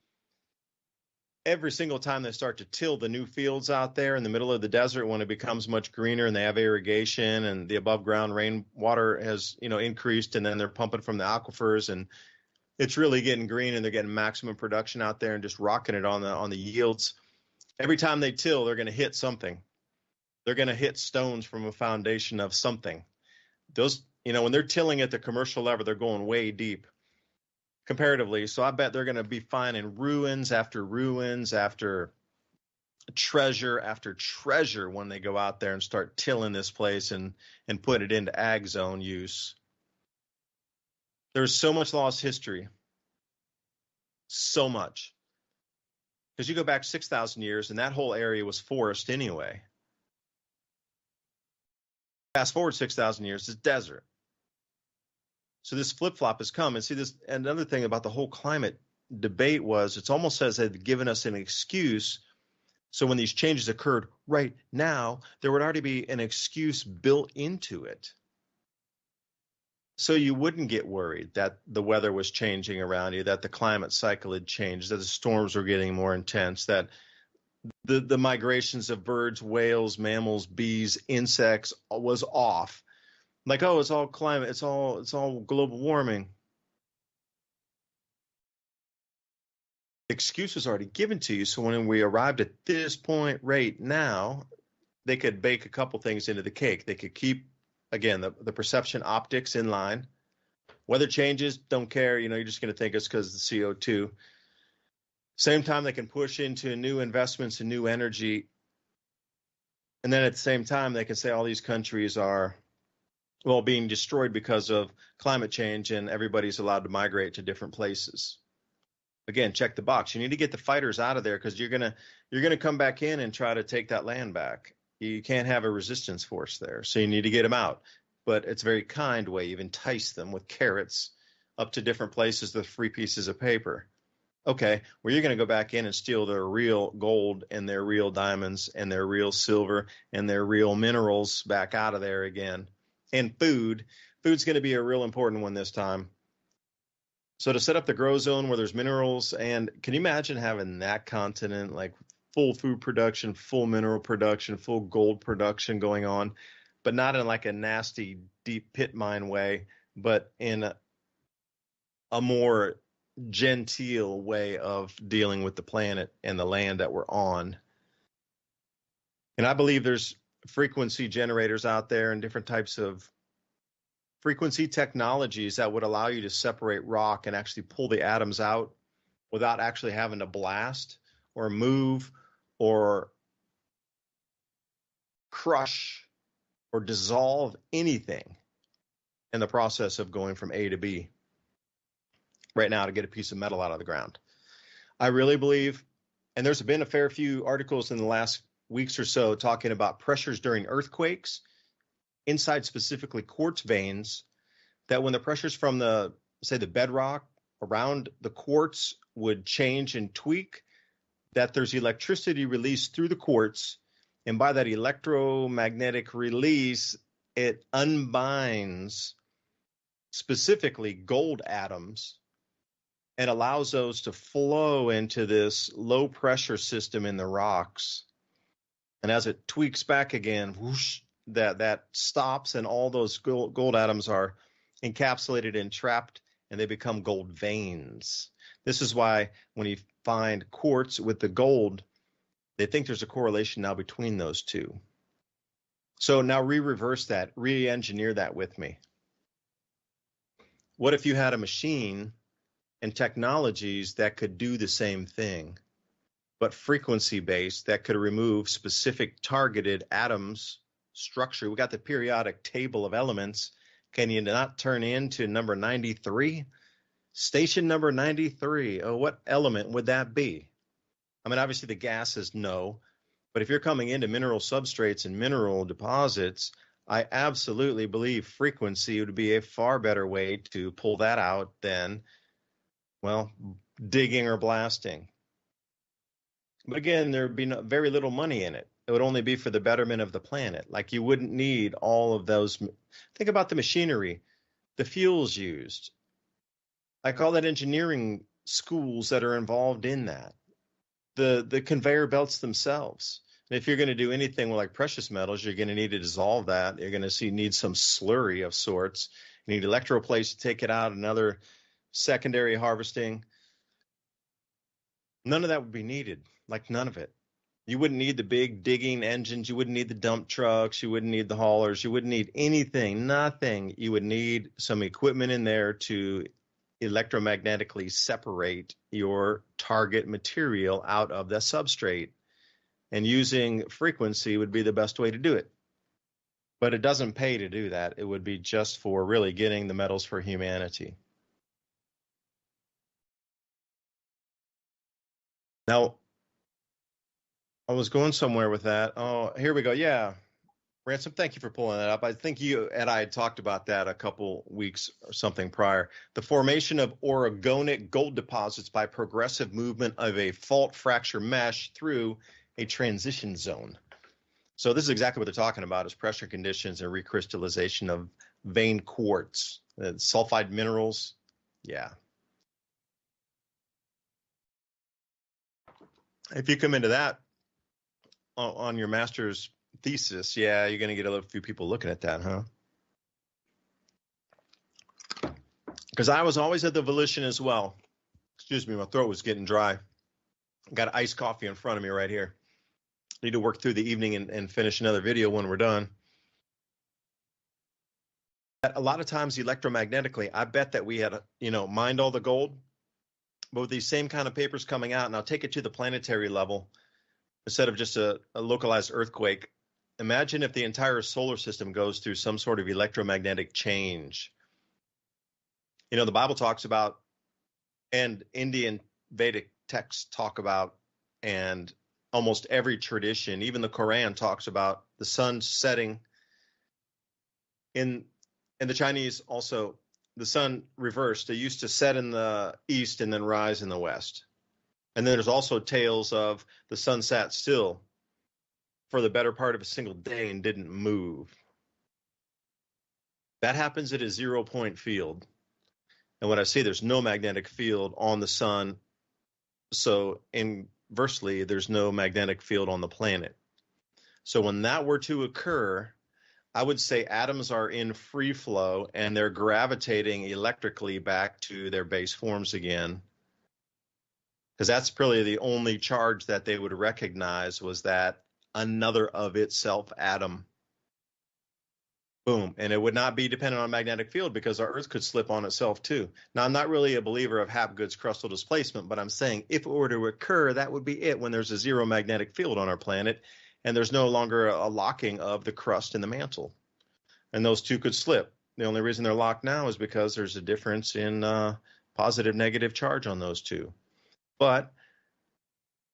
every single time they start to till the new fields out there in the middle of the desert, when it becomes much greener and they have irrigation and the above ground rainwater has, increased, and then they're pumping from the aquifers and it's really getting green and they're getting maximum production out there and just rocking it on the yields. Every time they till, they're going to hit something. They're going to hit stones from a foundation of something. Those, when they're tilling at the commercial level, they're going way deep comparatively. So I bet they're going to be finding ruins after treasure when they go out there and start tilling this place and put it into ag zone use. There's so much lost history. So much. Because you go back 6,000 years and that whole area was forest anyway. Fast forward 6,000 years, it's desert. So this flip-flop has come. And see this, another thing about the whole climate debate was it's almost as they've given us an excuse. So when these changes occurred right now, there would already be an excuse built into it. So you wouldn't get worried that the weather was changing around you, that the climate cycle had changed, that the storms were getting more intense, that the migrations of birds, whales, mammals, bees, insects was off. Like, oh, it's all climate, it's all global warming. The excuse was already given to you. So when we arrived at this point right now, they could bake a couple things into the cake. They could keep, again, the perception optics in line. Weather changes, don't care. You're just going to think it's because of the CO2. Same time, they can push into new investments and new energy. And then at the same time, they can say all these countries are, well, being destroyed because of climate change and everybody's allowed to migrate to different places. Again, check the box. You need to get the fighters out of there because you're gonna come back in and try to take that land back. You can't have a resistance force there, so you need to get them out. But it's a very kind way. You've enticed them with carrots up to different places with free pieces of paper. Okay, well, you're going to go back in and steal their real gold and their real diamonds and their real silver and their real minerals back out of there again. And food. Food's going to be a real important one this time. So to set up the grow zone where there's minerals, and can you imagine having that continent, like full food production, full mineral production, full gold production going on, but not in like a nasty deep pit mine way, but in a more genteel way of dealing with the planet and the land that we're on. And I believe there's frequency generators out there and different types of frequency technologies that would allow you to separate rock and actually pull the atoms out without actually having to blast or move or crush or dissolve anything in the process of going from A to B right now to get a piece of metal out of the ground. I really believe, and there's been a fair few articles in the last weeks or so talking about pressures during earthquakes inside specifically quartz veins, that when the pressures from the, say, the bedrock around the quartz would change and tweak, that there's electricity released through the quartz, and by that electromagnetic release, it unbinds specifically gold atoms and allows those to flow into this low pressure system in the rocks. And as it tweaks back again, whoosh, that stops, and all those gold atoms are encapsulated and trapped, and they become gold veins. This is why when you find quartz with the gold, they think there's a correlation now between those two. So now reverse that, re-engineer that with me. What if you had a machine and technologies that could do the same thing, but frequency-based, that could remove specific targeted atoms, structure? We got the periodic table of elements. Can you not turn into number 93? Station number 93. Oh, what element would that be? I mean, obviously the gases, no. But if you're coming into mineral substrates and mineral deposits, I absolutely believe frequency would be a far better way to pull that out than, well, digging or blasting. But again, there would be very little money in it. It would only be for the betterment of the planet. Like, you wouldn't need all of those. Think about the machinery, the fuels used. I call that engineering schools that are involved in that. The conveyor belts themselves. And if you're going to do anything with like precious metals, you're going to need to dissolve that. You're going to need some slurry of sorts. You need electroplates to take it out, another secondary harvesting. None of that would be needed, like none of it. You wouldn't need the big digging engines. You wouldn't need the dump trucks. You wouldn't need the haulers. You wouldn't need anything, nothing. You would need some equipment in there to electromagnetically separate your target material out of the substrate. And using frequency would be the best way to do it. But it doesn't pay to do that. It would be just for really getting the metals for humanity. Now, I was going somewhere with that. Oh, here we go. Yeah. Ransom, thank you for pulling that up. I think you and I had talked about that a couple weeks or something prior. The formation of orogenic gold deposits by progressive movement of a fault fracture mesh through a transition zone. So this is exactly what they're talking about, is pressure conditions and recrystallization of vein quartz, sulfide minerals. Yeah. If you come into that on your master's thesis, yeah, you're going to get a few people looking at that, huh? Because I was always at the volition as well. Excuse me, my throat was getting dry. Got iced coffee in front of me right here. Need to work through the evening and finish another video when we're done. A lot of times electromagnetically, I bet that we had, mined all the gold, but with these same kind of papers coming out, and I'll take it to the planetary level instead of just a localized earthquake. Imagine if the entire solar system goes through some sort of electromagnetic change. The Bible talks about, and Indian Vedic texts talk about, and almost every tradition. Even the Quran talks about the sun setting. In the Chinese also, the sun reversed. They used to set in the east and then rise in the west. And then there's also tales of the sun sat still for the better part of a single day and didn't move. That happens at a 0-point field. And when I say there's no magnetic field on the sun, so inversely, there's no magnetic field on the planet. So when that were to occur, I would say atoms are in free flow and they're gravitating electrically back to their base forms again. Because that's probably the only charge that they would recognize, was that another of itself atom. Boom. And it would not be dependent on magnetic field, because our Earth could slip on itself too. Now, I'm not really a believer of Hapgood's crustal displacement, but I'm saying if it were to occur, that would be it, when there's a zero magnetic field on our planet and there's no longer a locking of the crust and the mantle. And those two could slip. The only reason they're locked now is because there's a difference in positive, negative charge on those two. But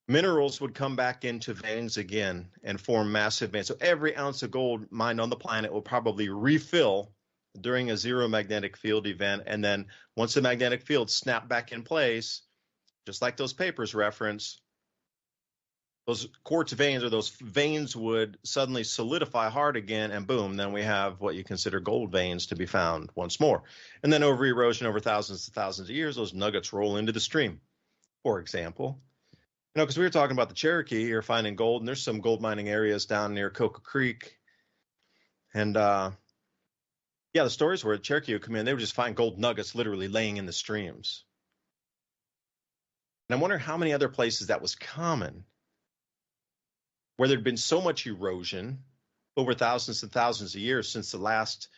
minerals would come back into veins again and form massive veins. So every ounce of gold mined on the planet will probably refill during a zero magnetic field event. And then once the magnetic field snapped back in place, just like those papers reference, those quartz veins, or those veins, would suddenly solidify hard again, and boom, then we have what you consider gold veins to be found once more. And then over erosion, over thousands and thousands of years, those nuggets roll into the stream, for example. You know, because we were talking about the Cherokee here finding gold, and there's some gold mining areas down near Coca Creek. And yeah, the stories where the Cherokee would come in, they would just find gold nuggets literally laying in the streams. And I wonder how many other places that was common, where there'd been so much erosion over thousands and thousands of years since the last,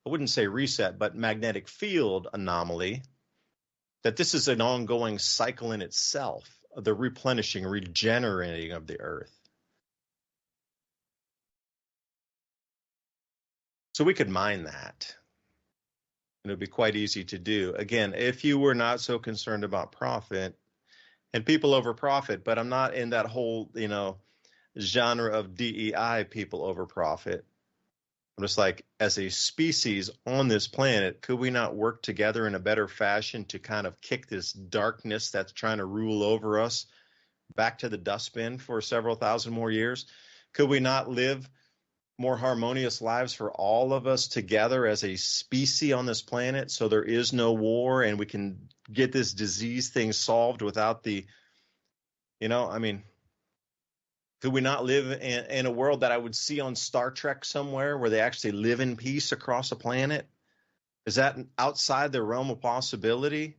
I wouldn't say reset, but magnetic field anomaly, that this is an ongoing cycle in itself, of the replenishing, regenerating of the Earth. So we could mine that. And it would be quite easy to do. Again, if you were not so concerned about profit, and people over profit, but I'm not in that whole, genre of DEI, people over profit. I'm just like, as a species on this planet, could we not work together in a better fashion to kind of kick this darkness that's trying to rule over us back to the dustbin for several thousand more years? Could we not live more harmonious lives for all of us together as a species on this planet, so there is no war and we can get this disease thing solved without the, could we not live in a world that I would see on Star Trek somewhere, where they actually live in peace across a planet? Is that outside the realm of possibility?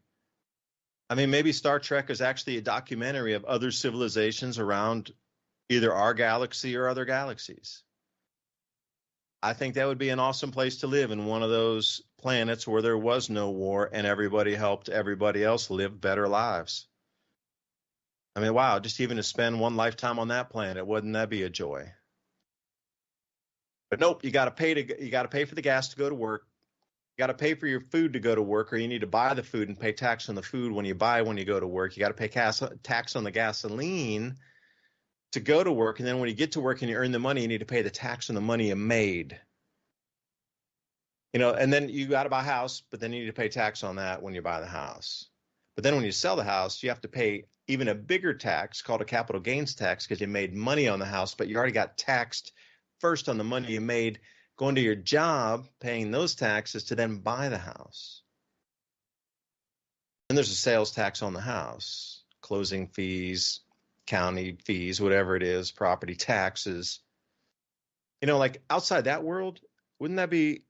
I mean, maybe Star Trek is actually a documentary of other civilizations around either our galaxy or other galaxies. I think that would be an awesome place to live, in one of those planets where there was no war and everybody helped everybody else live better lives. I mean, wow, just even to spend one lifetime on that planet, wouldn't that be a joy? But nope, you got to pay for the gas to go to work. You got to pay for your food to go to work, or you need to buy the food and pay tax on the food when you go to work. You got to pay tax on the gasoline to go to work, and then when you get to work and you earn the money, you need to pay the tax on the money you made. And then you got to buy a house, but then you need to pay tax on that when you buy the house. But then when you sell the house, you have to pay even a bigger tax called a capital gains tax, because you made money on the house, but you already got taxed first on the money you made going to your job, paying those taxes to then buy the house. And there's a sales tax on the house, closing fees, county fees, whatever it is, property taxes. Like outside that world, wouldn't that be,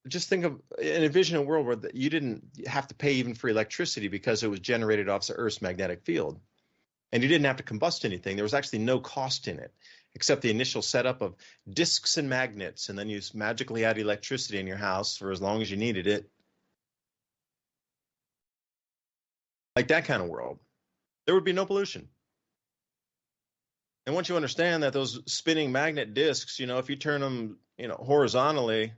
just think of, envision a world where you didn't have to pay even for electricity because it was generated off the Earth's magnetic field. And you didn't have to combust anything. There was actually no cost in it, except the initial setup of discs and magnets, and then you magically had electricity in your house for as long as you needed it. Like that kind of world. There would be no pollution. And once you understand that those spinning magnet discs, if you turn them, horizontally,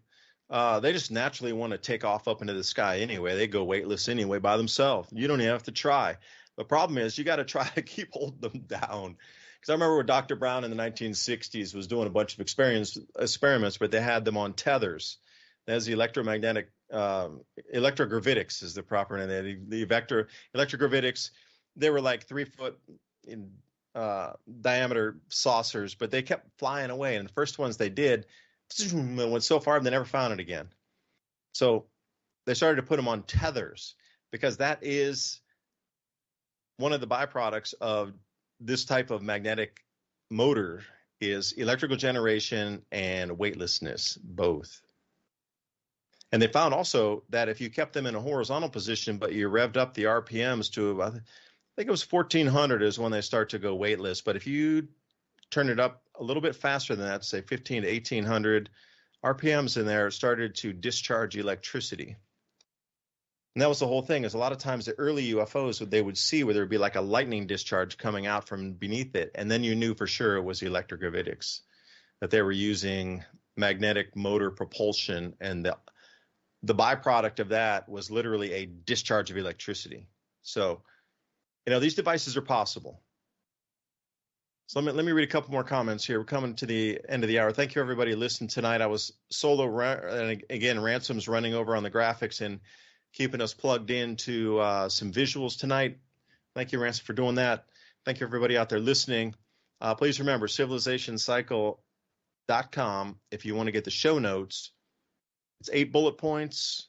they just naturally want to take off up into the sky anyway. They go weightless anyway by themselves. You don't even have to try. The problem is you got to try to keep holding them down, Because I remember when Dr. Brown in the 1960s was doing a bunch of experiments, but they had them on tethers. There's the electromagnetic, electrogravitics is the proper name. The electrogravitics, they were like 3 foot in diameter saucers, but they kept flying away. And the first ones they did went so far they never found it again. So they started to put them on tethers, because that is one of the byproducts of this type of magnetic motor is electrical generation and weightlessness, both. And they found also that if you kept them in a horizontal position, but you revved up the RPMs to, I think it was 1400 is when they start to go weightless. But if you turn it up a little bit faster than that, say 15 to 1800 RPMs in there, it started to discharge electricity. And that was the whole thing, is a lot of times the early UFOs, they would see where there would be like a lightning discharge coming out from beneath it. And then you knew for sure it was electrogravitics, that they were using magnetic motor propulsion. And the byproduct of that was literally a discharge of electricity. So, these devices are possible. So let me read a couple more comments here. We're coming to the end of the hour. Thank you, everybody, listening tonight. I was solo, and again, Ransom's running over on the graphics and keeping us plugged into some visuals tonight. Thank you, Ransom, for doing that. Thank you, everybody out there listening. Please remember, civilizationcycle.com if you want to get the show notes. It's 8 bullet points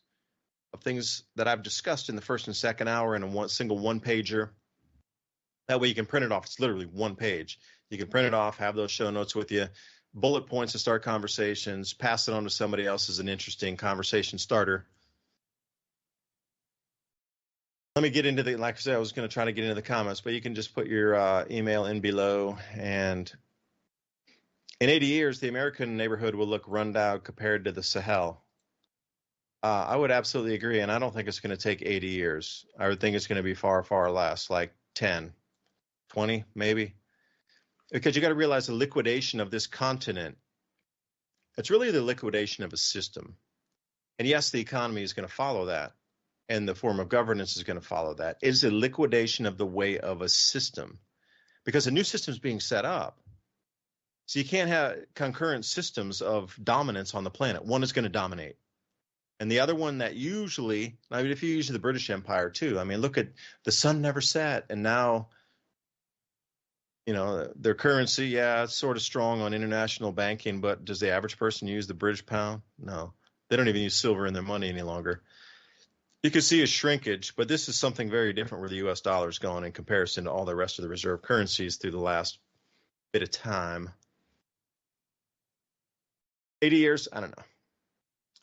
of things that I've discussed in the first and second hour in a single one-pager. That way you can print it off. It's literally one page. You can print it off, have those show notes with you, bullet points to start conversations, pass it on to somebody else as an interesting conversation starter. Let me get into like I said, I was going to try to get into the comments, but you can just put your email in below. And in 80 years, the American neighborhood will look run down compared to the Sahel. I would absolutely agree, and I don't think it's going to take 80 years. I would think it's going to be far, far less, like 10, 20 maybe. Because you got to realize the liquidation of this continent, it's really the liquidation of a system. And yes, the economy is going to follow that, and the form of governance is going to follow that. It is a liquidation of the way of a system, because a new system is being set up. So you can't have concurrent systems of dominance on the planet. One is going to dominate. And the other one that usually, I mean, if you use the British Empire too, I mean, look at the sun never set. And now, their currency, yeah, it's sort of strong on international banking, but does the average person use the British pound? No, they don't even use silver in their money any longer. You can see a shrinkage, but this is something very different where the U.S. dollar is going in comparison to all the rest of the reserve currencies through the last bit of time. 80 years? I don't know.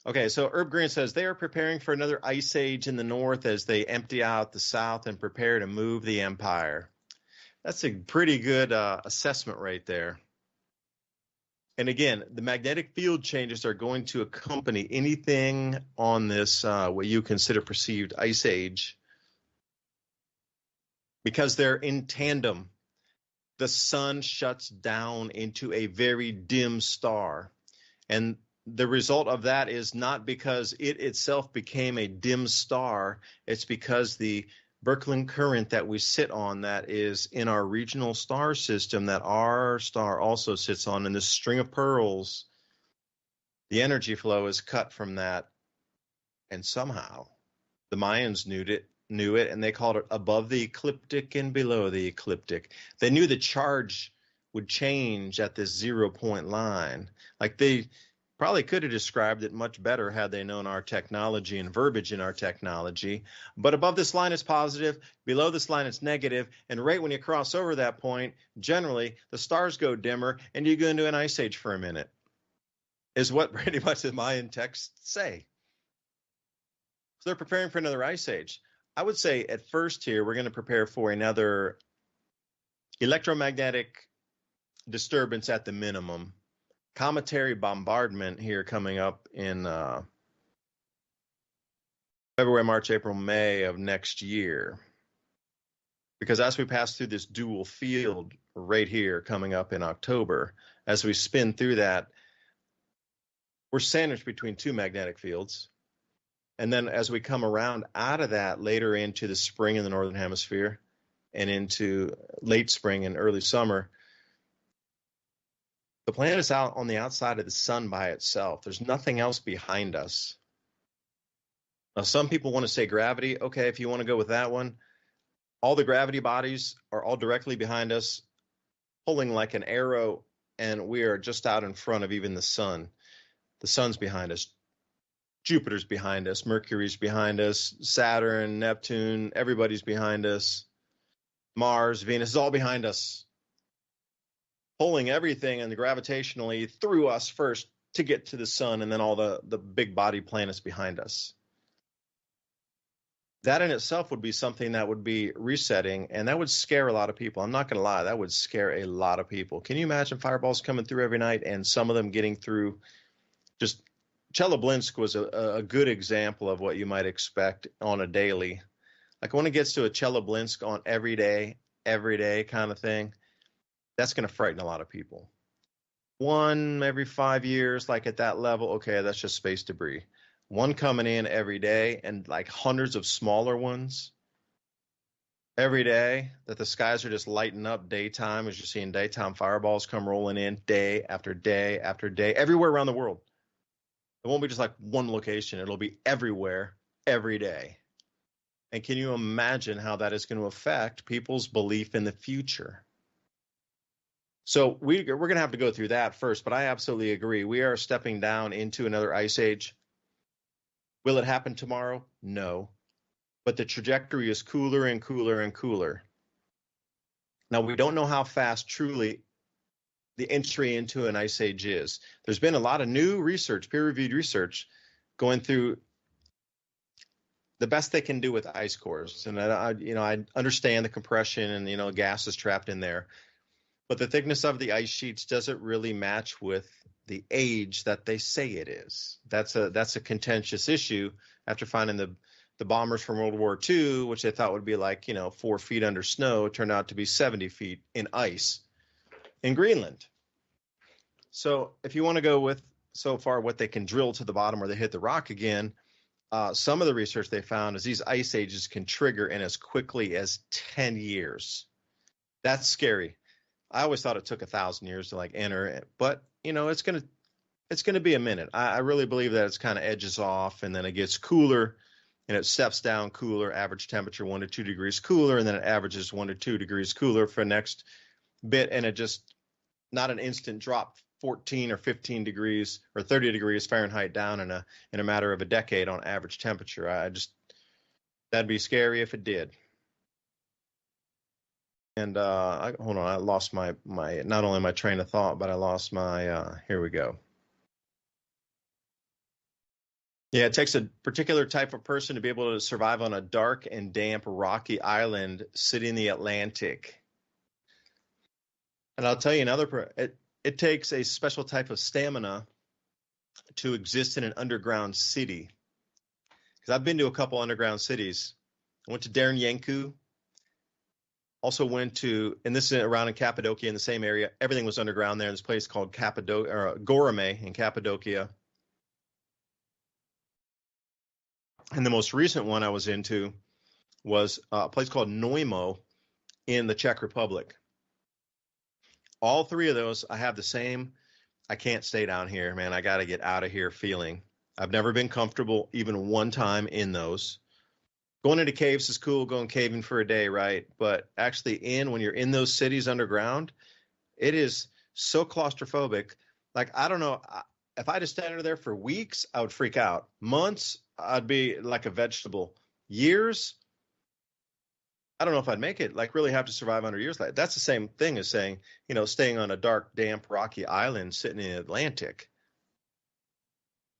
Okay, so Herb Green says they are preparing for another ice age in the north as they empty out the south and prepare to move the empire. That's a pretty good assessment right there. And again, the magnetic field changes are going to accompany anything on this, what you consider perceived ice age, because they're in tandem. The sun shuts down into a very dim star. And the result of that is not because it itself became a dim star. It's because the Birkeland current that we sit on, that is in our regional star system, that our star also sits on, in this string of pearls, the energy flow is cut from that. And somehow the Mayans knew it, and they called it above the ecliptic and below the ecliptic. They knew the charge would change at this 0 point line. Like they probably could have described it much better had they known our technology and verbiage in our technology. But above this line is positive, below this line is negative, and right when you cross over that point, generally the stars go dimmer and you go into an ice age for a minute, is what pretty much the Mayan texts say. So they're preparing for another ice age. I would say at first here, we're going to prepare for another electromagnetic disturbance at the minimum. Cometary bombardment here coming up in February, March, April, May of next year. Because as we pass through this dual field right here coming up in October, as we spin through that, we're sandwiched between two magnetic fields. And then as we come around out of that later into the spring in the Northern Hemisphere and into late spring and early summer, The planet's out on the outside of the sun by itself. There's nothing else behind us. Now, some people want to say gravity. Okay, if you want to go with that one, all the gravity bodies are all directly behind us, pulling like an arrow, and we are just out in front of even the sun. The sun's behind us. Jupiter's behind us. Mercury's behind us. Saturn, Neptune, everybody's behind us. Mars, Venus is all behind us, pulling everything and gravitationally through us first to get to the sun, and then all the big body planets behind us. That in itself would be something that would be resetting, and that would scare a lot of people. I'm not going to lie, that would scare a lot of people. Can you imagine fireballs coming through every night and some of them getting through? Just Chelyabinsk was a good example of what you might expect on a daily. Like when it gets to a Chelyabinsk on every day kind of thing, that's going to frighten a lot of people. One every 5 years, like at that level, okay, that's just space debris. One coming in every day, and like hundreds of smaller ones every day, that the skies are just lighting up daytime as you're seeing daytime fireballs come rolling in day after day after day, everywhere around the world. It won't be just like one location. It'll be everywhere, every day. And can you imagine how that is going to affect people's belief in the future? So we're going to have to go through that first, but I absolutely agree. We are stepping down into another ice age. Will it happen tomorrow? No. But the trajectory is cooler and cooler and cooler. Now, we don't know how fast truly the entry into an ice age is. There's been a lot of new research, peer-reviewed research, going through the best they can do with ice cores. And I understand the compression and, gas is trapped in there. But the thickness of the ice sheets doesn't really match with the age that they say it is. That's a contentious issue after finding the bombers from World War II, which they thought would be like, 4 feet under snow, turned out to be 70 feet in ice in Greenland. So if you want to go with so far what they can drill to the bottom or they hit the rock again, some of the research they found is these ice ages can trigger in as quickly as 10 years. That's scary. I always thought it took 1,000 years to enter, but it's gonna be a minute. I really believe that it's kind of edges off, and then it gets cooler, and it steps down cooler, average temperature 1 to 2 degrees cooler, and then it averages 1 to 2 degrees cooler for the next bit, and it just not an instant drop 14 or 15 degrees or 30 degrees Fahrenheit down in a matter of a decade on average temperature. That'd be scary if it did. And hold on, I lost my not only my train of thought, but I lost my here we go. Yeah, it takes a particular type of person to be able to survive on a dark and damp rocky island sitting in the Atlantic. And I'll tell you it takes a special type of stamina to exist in an underground city. Because I've been to a couple underground cities. I went to Dernyanku. Also went to, and this is around in Cappadocia in the same area. Everything was underground there. This place called Gorame in Cappadocia. And the most recent one I was into was a place called Neumo in the Czech Republic. All three of those, I have the same, I can't stay down here, man. I got to get out of here feeling. I've never been comfortable even one time in those. Going into caves is cool, going caving for a day, right? But actually when you're in those cities underground, it is so claustrophobic. Like, I don't know, if I just stand there for weeks, I would freak out. Months, I'd be like a vegetable. Years, I don't know if I'd make it. Like, really have to survive under years. Like, that's the same thing as saying, staying on a dark, damp, rocky island sitting in the Atlantic.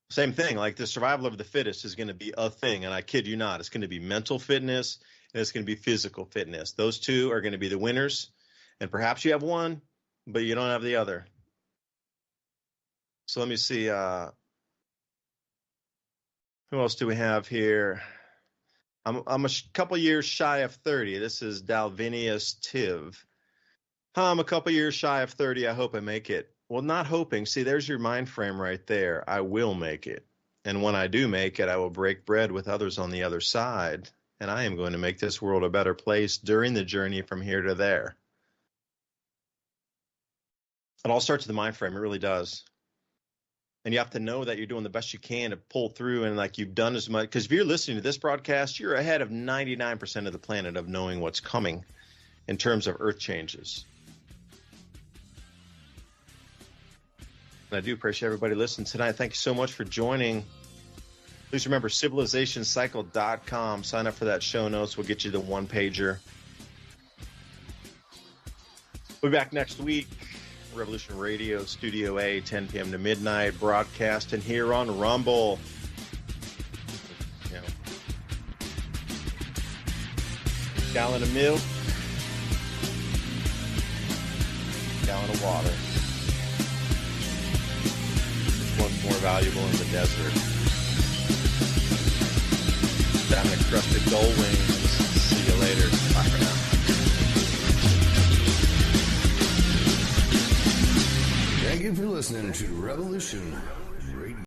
Same thing, like the survival of the fittest is going to be a thing, and I kid you not, it's going to be mental fitness and it's going to be physical fitness. Those two are going to be the winners, and perhaps you have one, but you don't have the other. So let me see, who else do we have here? I'm a couple years shy of 30. This is Dalvinius Tiv. I'm a couple years shy of 30. I hope I make it. Well, not hoping. See, there's your mind frame right there. I will make it. And when I do make it, I will break bread with others on the other side. And I am going to make this world a better place during the journey from here to there. It all starts with the mind frame. It really does. And you have to know that you're doing the best you can to pull through, and like you've done as much. Because if you're listening to this broadcast, you're ahead of 99% of the planet of knowing what's coming in terms of earth changes. And I do appreciate everybody listening tonight. Thank you so much for joining. Please remember civilizationcycle.com. Sign up for that show notes. We'll get you the one-pager. We'll be back next week. Revolution Radio, Studio A, 10 p.m. to midnight, broadcasting here on Rumble. You know, gallon of milk, gallon of water. Which one's more valuable in the desert? Diamond crusted gold wings. See you later. Bye for now. Thank you for listening to Revolution Radio.